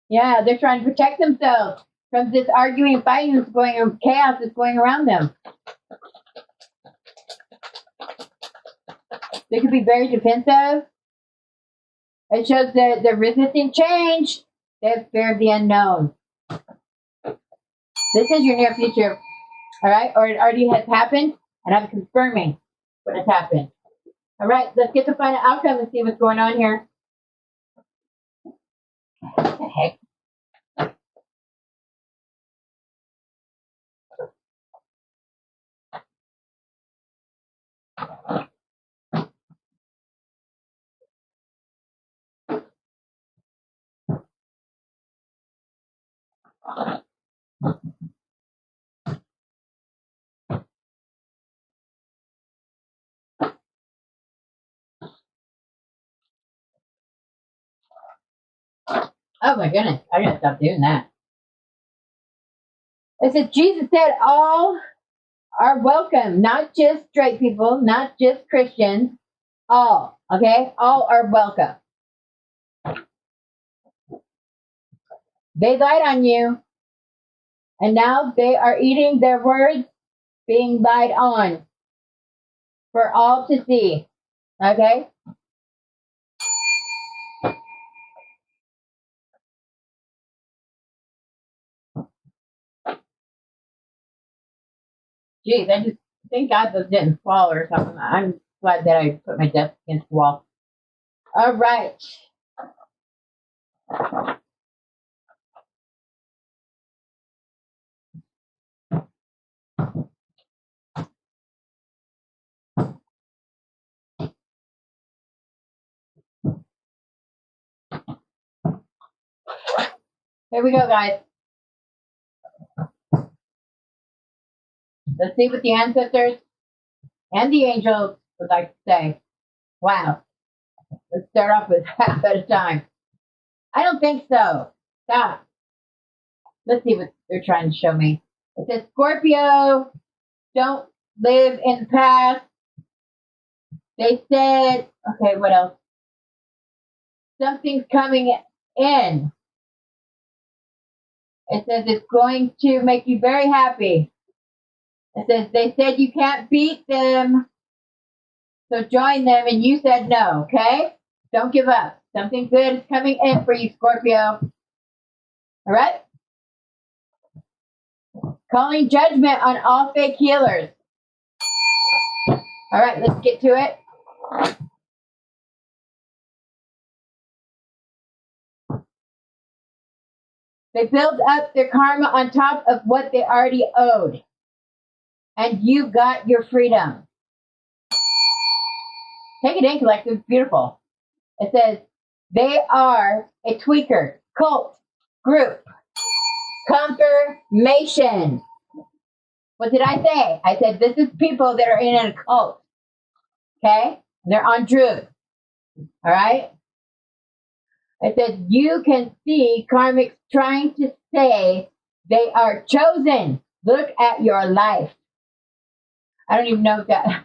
[SPEAKER 1] Yeah, they're trying to protect themselves from this arguing and fighting that's going on, chaos that's going around them. They could be very defensive. It shows that they're resisting change. They have fear of the unknown. This is your near future. All right? Or it already has happened, and I'm confirming what has happened. All right, let's get the final outcome and see what's going on here. What the heck? Oh my goodness, I gotta stop doing that. It says Jesus said all are welcome, not just straight people, not just Christians, all, okay? All are welcome. They lied on you, and now they are eating their words being lied on for all to see, okay? Jeez, I just think God didn't fall or something. I'm glad that I put my desk against the wall. All right. Here we go, guys. Let's see what the ancestors and the angels would like to say. Wow. Let's start off with half at a time. I don't think so. Stop. Let's see what they're trying to show me. It says, Scorpio, don't live in the past. They said, okay, what else? Something's coming in. It says it's going to make you very happy. It says they said you can't beat them, so join them, and you said no, okay? Don't give up. Something good is coming in for you, Scorpio. All right? Calling judgment on all fake healers. All right, let's get to it. They build up their karma on top of what they already owed. And you got your freedom. Take it in, collective. Beautiful. It says, they are a tweaker, cult, group, confirmation. What did I say? I said, this is people that are in a cult. Okay? They're on drugs. All right? I said, you can see karmics trying to say they are chosen. Look at your life. I don't even know if that,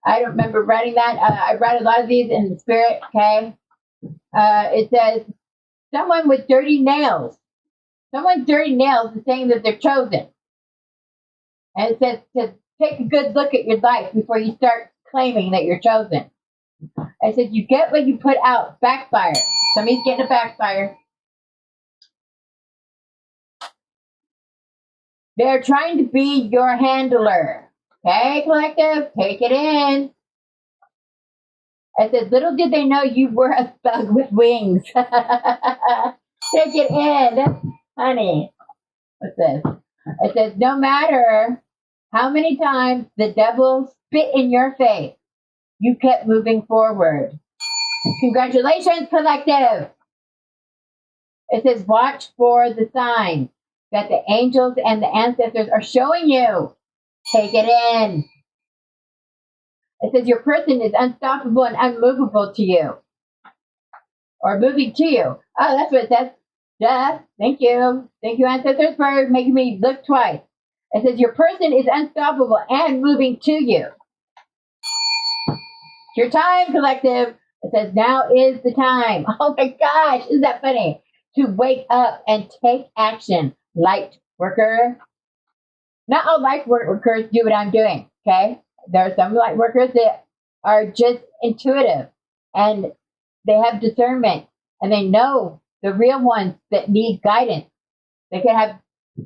[SPEAKER 1] I don't remember writing that. I write a lot of these in the spirit, okay? It says, someone with dirty nails. Someone's dirty nails is saying that they're chosen. And it says to take a good look at your life before you start claiming that you're chosen. I said, you get what you put out. Backfire. Somebody's getting a backfire. They're trying to be your handler. Okay, collective, take it in. I said, little did they know you were a thug with wings. Take it in, honey. What's this? It says, no matter how many times the devil spit in your face, you kept moving forward. Congratulations, collective. It says, watch for the signs that the angels and the ancestors are showing you. Take it in. It says your person is unstoppable and unmovable to you. Or moving to you. Oh, that's what it says. Duh. Thank you. Thank you, ancestors, for making me look twice. It says your person is unstoppable and moving to you. It's your time, collective. It says now is the time. Oh my gosh, isn't that funny? To wake up and take action. Light worker. Not all light workers do what I'm doing, okay? There are some light workers that are just intuitive and they have discernment and they know the real ones that need guidance. They can have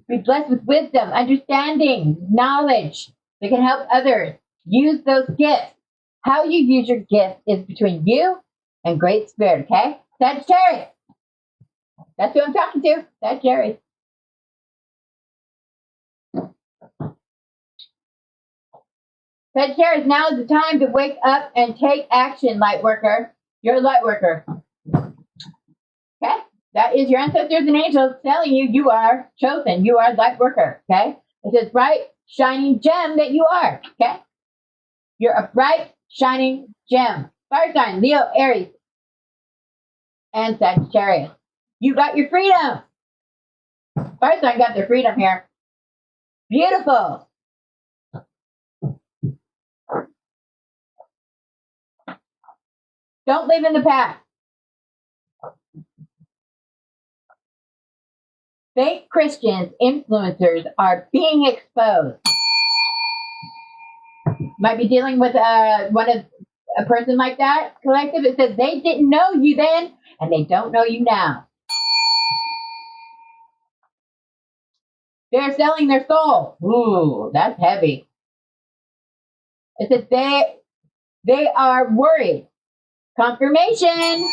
[SPEAKER 1] Be blessed with wisdom, understanding, knowledge that can help others. Use those gifts. How you use your gift is between you and Great Spirit, okay? Sagittarius. That's who I'm talking to. Sagittarius. Sagittarius, now is the time to wake up and take action, light worker. You're a light worker. Okay? That is your ancestors and angels telling you you are chosen. You are a light worker. Okay? It's this bright, shining gem that you are. Okay? You're a bright, shining gem. Fire sign, Leo, Aries, and Sagittarius. You got your freedom. Fire sign got their freedom here. Beautiful. Don't live in the past. Fake Christians, influencers are being exposed. Might be dealing with a person like that, collective. It says they didn't know you then, and they don't know you now. They're selling their soul. Ooh, that's heavy. It says they are worried. Confirmation.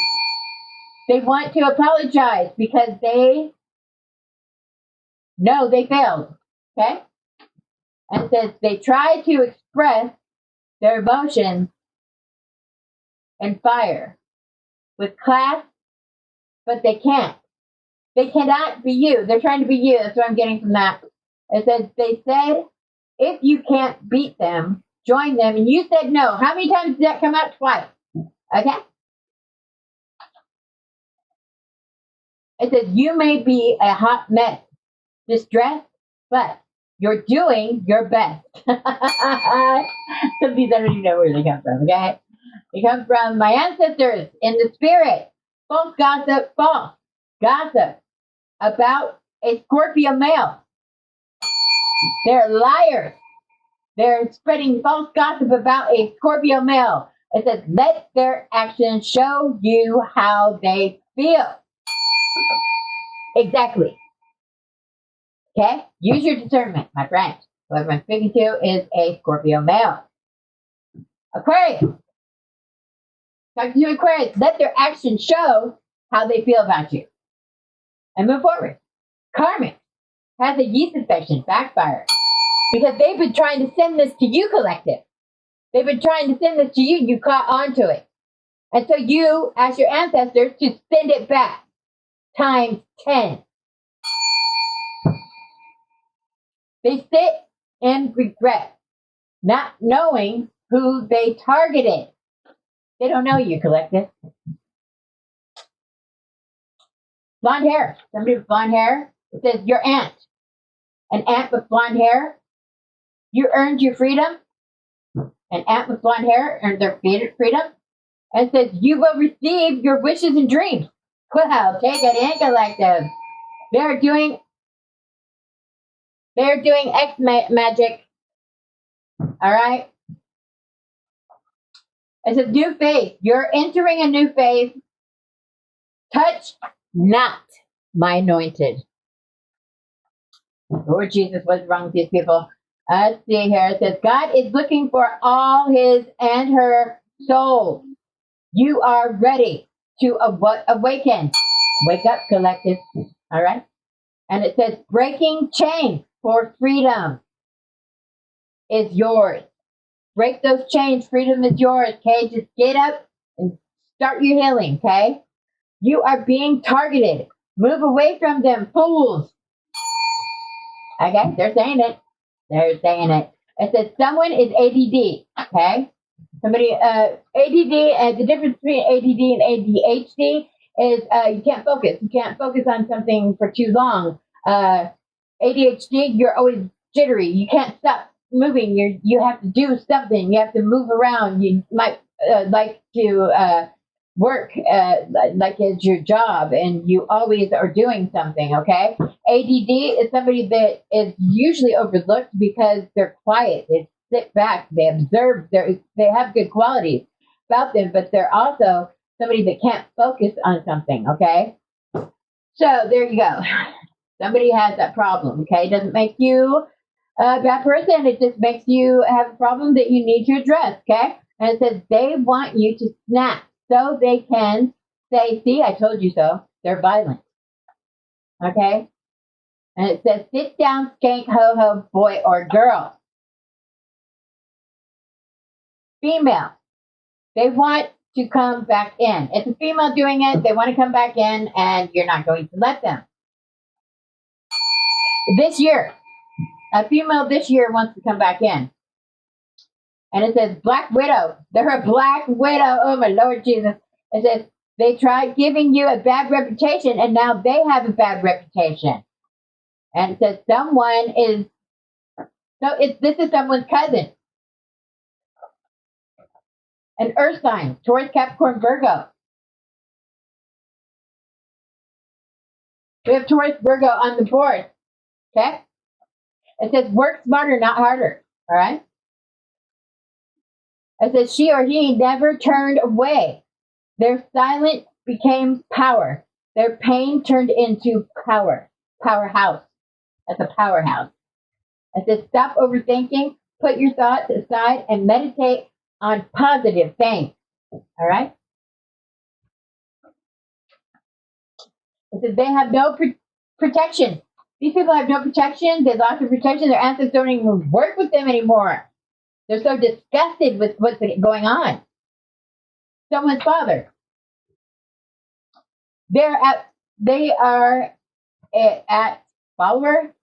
[SPEAKER 1] They want to apologize because they know they failed. Okay? And it says they try to express their emotions and fire with class, but they can't. They cannot be you. They're trying to be you. That's what I'm getting from that. It says they said if you can't beat them, join them, and you said no. How many times did that come out? Twice. Okay? It says you may be a hot mess, distressed, but you're doing your best. Some of these I don't even know where they come from, okay? They come from my ancestors in the spirit. False gossip about a Scorpio male. They're liars. They're spreading false gossip about a Scorpio male. It says, let their actions show you how they feel. Exactly. Okay? Use your discernment, my friend. Whoever I'm speaking to is a Scorpio male. Aquarius. Talking to Aquarius. Let their actions show how they feel about you. And move forward. Karmic has a yeast infection, backfire. Because they've been trying to send this to you, collective. They've been trying to send this to you. You caught on to it. And so you ask your ancestors to send it back times 10. They sit in regret, not knowing who they targeted. They don't know you, collective. Blonde hair. Somebody with blonde hair. It says your aunt. An aunt with blonde hair. You earned your freedom. An aunt with blonde hair earned their freedom. And it says you will receive your wishes and dreams. Wow, take it in, collective. They're doing X magic. All right. It's a new phase. You're entering a new phase. Touch not my anointed. Lord Jesus, what's wrong with these people? Let's see here. It says God is looking for all his and her souls. You are ready to awaken. Wake up, collective. All right. And it says breaking chains for freedom is yours. Break those chains. Freedom is yours. Okay. Just get up and start your healing. Okay. You are being targeted. Move away from them, fools. Okay. They're saying it. They're saying it. It says someone is ADD. Okay. Somebody, ADD, and the difference between ADD and ADHD is you can't focus. You can't focus on something for too long. ADHD, you're always jittery. You can't stop moving. You have to do something. You have to move around. You might like to work like it's your job, and you always are doing something, okay? ADD is somebody that is usually overlooked because they're quiet. They sit back. They observe. They have good qualities about them, but they're also somebody that can't focus on something, okay? So there you go. Somebody has that problem, okay? It doesn't make you a bad person. It just makes you have a problem that you need to address, okay? And it says they want you to snap so they can say, see, I told you so. They're violent, okay? And it says, sit down, skank, ho-ho, boy or girl. Female. They want to come back in. It's a female doing it. They want to come back in, and you're not going to let them. This year, a female this year wants to come back in. And it says Black Widow. They're a Black Widow. Oh, my Lord Jesus. It says they tried giving you a bad reputation, and now they have a bad reputation. And it says someone is, this is someone's cousin. An earth sign, Taurus, Capricorn, Virgo. We have Taurus, Virgo on the board. Okay? It says work smarter, not harder. All right? It says she or he never turned away. Their silence became power. Their pain turned into power. Powerhouse. That's a powerhouse. It says stop overthinking, put your thoughts aside, and meditate on positive things. All right? It says they have no protection. These people have no protection. They lost their protection. Their ancestors don't even work with them anymore. They're so disgusted with what's going on. Someone's father. They are at follower.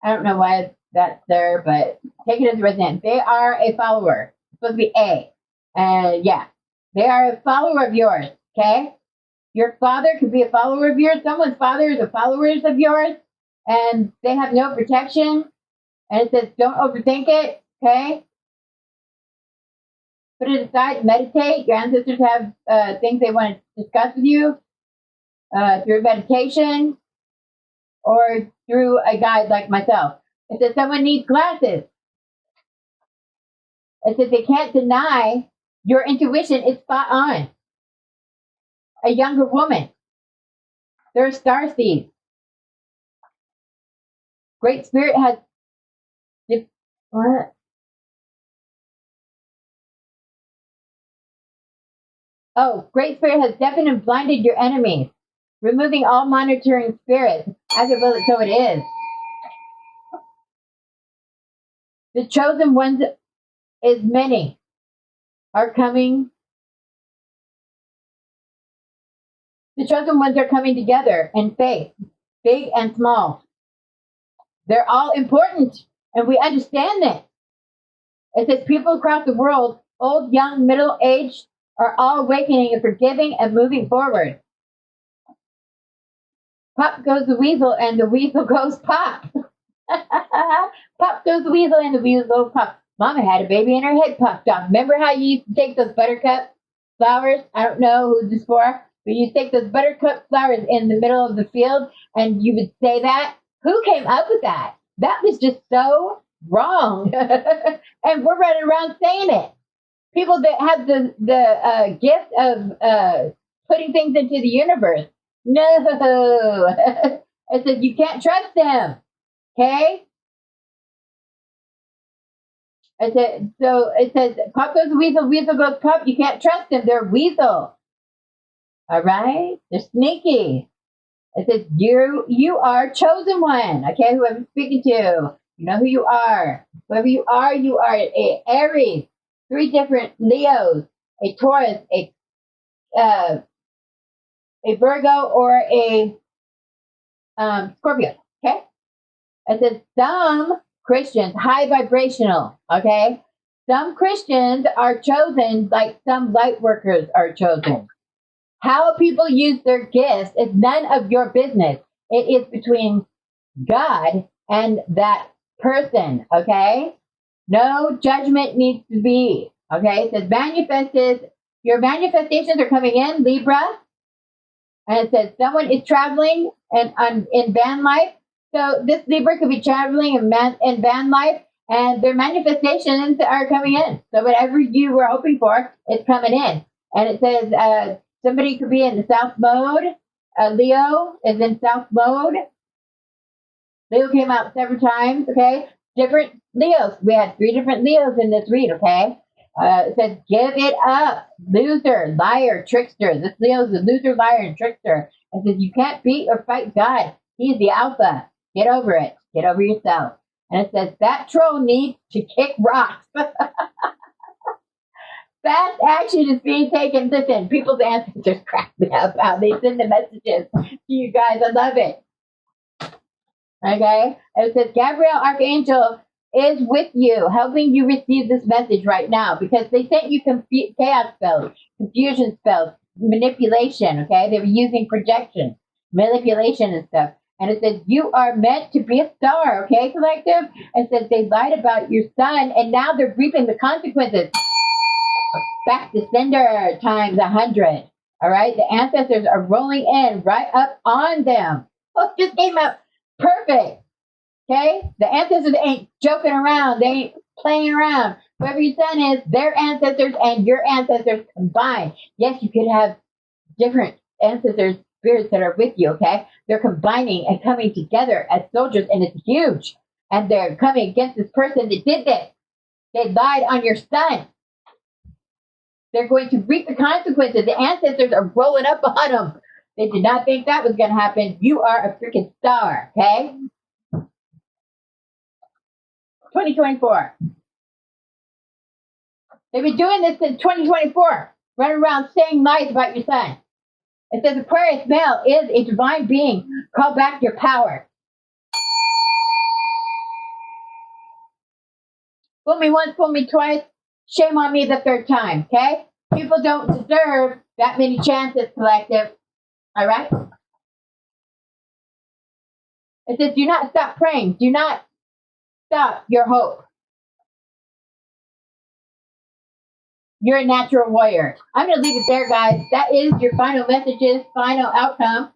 [SPEAKER 1] I don't know why that's there, but take it as a resident. They are a follower. It's supposed to be A. Yeah. They are a follower of yours. Okay? Your father could be a follower of yours. Someone's father is a follower of yours. And they have no protection. And it says don't overthink it. Okay? Put it aside. Meditate. Your ancestors have things they want to discuss with you through meditation or through a guide like myself. It says someone needs glasses. It says they can't deny your intuition is spot on. A younger woman. They're a starseed. Great Spirit has... What? Oh, Great Spirit has deafened and blinded your enemies, removing all monitoring spirits. As it will, so it is. The chosen ones is many are coming. The chosen ones are coming together in faith, big and small. They're all important, and we understand that. It says people across the world, old, young, middle-aged, are all awakening and forgiving and moving forward. Pop goes the weasel, and the weasel goes pop. Pop goes the weasel, and the weasel goes pop. Mama had a baby and her head popped off. Remember how you used to take those buttercup flowers? I don't know who this for, but you take those buttercup flowers in the middle of the field, and you would say that? Who came up with that? That was just so wrong. And we're running around saying it. People that have the gift of putting things into the universe. No. I said you can't trust them. Okay? I said, so it says, pop goes the weasel, weasel goes pop. You can't trust them. They're weasel. All right? They're sneaky. It says, you are chosen one. Okay? Whoever I'm speaking to, you know who you are. Whoever you are a Aries. 3 different Leos, a Taurus, a Virgo, or a Scorpio. Okay? It says some Christians, high vibrational. Okay? Some Christians are chosen like some light workers are chosen. How people use their gifts is none of your business. It is between God and that person. Okay? No judgment needs to be. Okay? It says your manifestations are coming in, Libra. And it says someone is traveling in van life. So this Libra could be traveling in van life, and their manifestations are coming in. So whatever you were hoping for is coming in. And it says somebody could be in the South mode. Leo is in South mode. Leo came out several times, okay? Different Leos. We had 3 different Leos in this read, okay? It says, give it up. Loser, liar, trickster. This Leo is a loser, liar, and trickster. It says, you can't beat or fight God. He's the alpha. Get over it. Get over yourself. And it says, that troll needs to kick rocks. Fast action is being taken. Listen, people's ancestors crack me up how they send the messages to you guys. I love it. Okay? It says, Gabriel Archangel is with you, helping you receive this message right now because they sent you chaos spells, confusion spells, manipulation, okay? They were using projection, manipulation and stuff. And it says, you are meant to be a star, okay, collective? It says they lied about your son, and now they're reaping the consequences. Back to sender times 100. All right? The ancestors are rolling in right up on them. Oh, it just came out perfect. Okay? The ancestors ain't joking around. They ain't playing around. Whoever your son is, their ancestors and your ancestors combined. Yes, you could have different ancestors, spirits that are with you, okay? They're combining and coming together as soldiers, and it's huge. And they're coming against this person that did this. They lied on your son. They're going to reap the consequences. The ancestors are rolling up on them. They did not think that was going to happen. You are a freaking star, okay? 2024. They've been doing this since 2024. Running around saying lies about your son. It says Aquarius male is a divine being. Call back your power. Fool me once, fool me twice. Shame on me the third time, okay? People don't deserve that many chances, collective. All right? It says, do not stop praying. Do not stop your hope. You're a natural warrior. I'm going to leave it there, guys. That is your final messages, final outcome.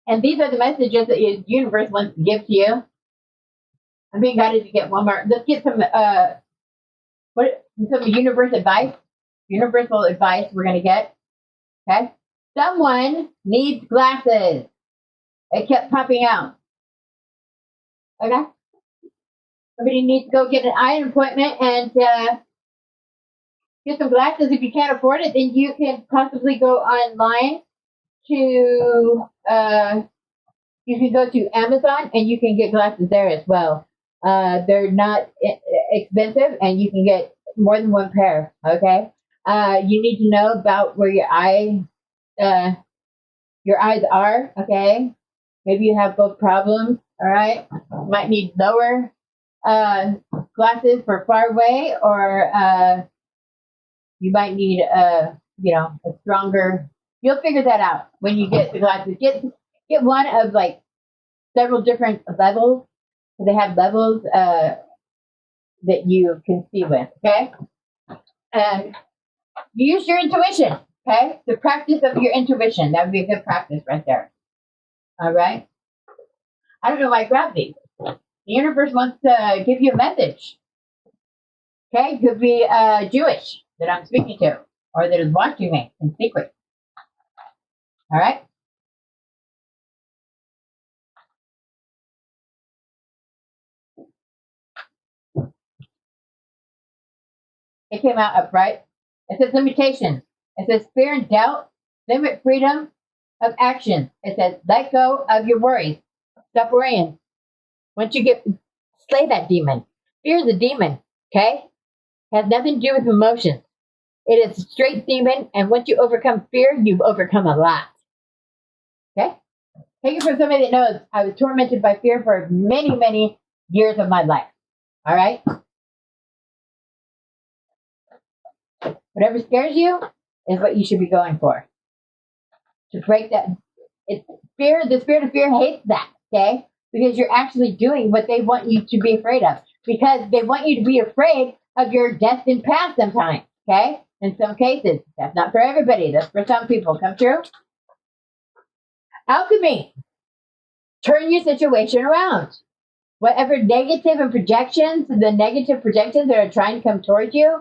[SPEAKER 1] And these are the messages that the universe wants to give to you. I'm being guided to get one more. Let's get some universal advice. Universal advice we're going to get. Okay? Someone needs glasses. It kept popping out. Okay? Somebody needs to go get an eye appointment and get some glasses. If you can't afford it, then you can possibly go online to, you can go to Amazon and you can get glasses there as well. They're not expensive and you can get more than one pair, okay? You need to know about where your eyes are, okay? Maybe you have both problems, all right? You might need lower glasses for far away, or you might need a stronger. You'll figure that out when you get the glasses. Get one of like several different levels. So they have levels that you can see with, okay? And use your intuition, okay? The practice of your intuition. That would be a good practice right there. All right? I don't know why I grabbed these. The universe wants to give you a message. Okay? Could be Jewish that I'm speaking to, or that is watching me in secret. All right? It came out upright. It says limitations. It says fear and doubt limit freedom of action. It says let go of your worries. Stop worrying. Once you slay that demon. Fear is a demon, okay? Has nothing to do with emotions. It is a straight demon, and once you overcome fear, you've overcome a lot. Okay? Take it from somebody that knows I was tormented by fear for many, many years of my life. All right? Whatever scares you is what you should be going for. To break that. The spirit of fear hates that, okay? Because you're actually doing what they want you to be afraid of. Because they want you to be afraid of your destined path sometimes, okay? In some cases. That's not for everybody. That's for some people. Come true? Alchemy. Turn your situation around. Whatever negative and projections, the negative projections that are trying to come towards you,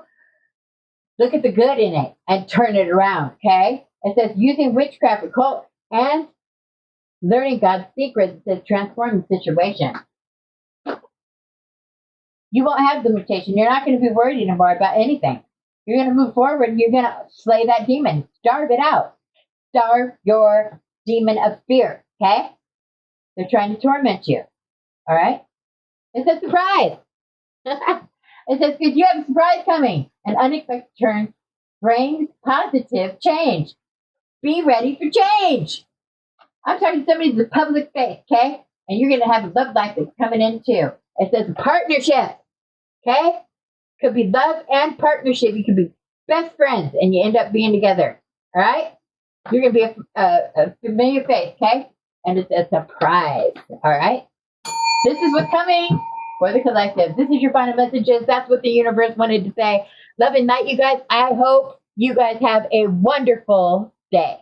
[SPEAKER 1] look at the good in it and turn it around, okay? It says using witchcraft, occult, and learning God's secrets to transform the situation. You won't have limitation. You're not going to be worried anymore about anything. You're going to move forward and you're going to slay that demon. Starve it out. Starve your demon of fear, okay? They're trying to torment you, all right? It's a surprise. It says, because you have a surprise coming. An unexpected turn brings positive change. Be ready for change. I'm talking to somebody who's a public face, okay? And you're going to have a love life that's coming in too. It says partnership, okay? Could be love and partnership. You could be best friends and you end up being together, all right? You're going to be a familiar face, okay? And it's a surprise, all right? This is what's coming for the collective. This is your final messages. That's what the universe wanted to say. Love and light, you guys. I hope you guys have a wonderful day.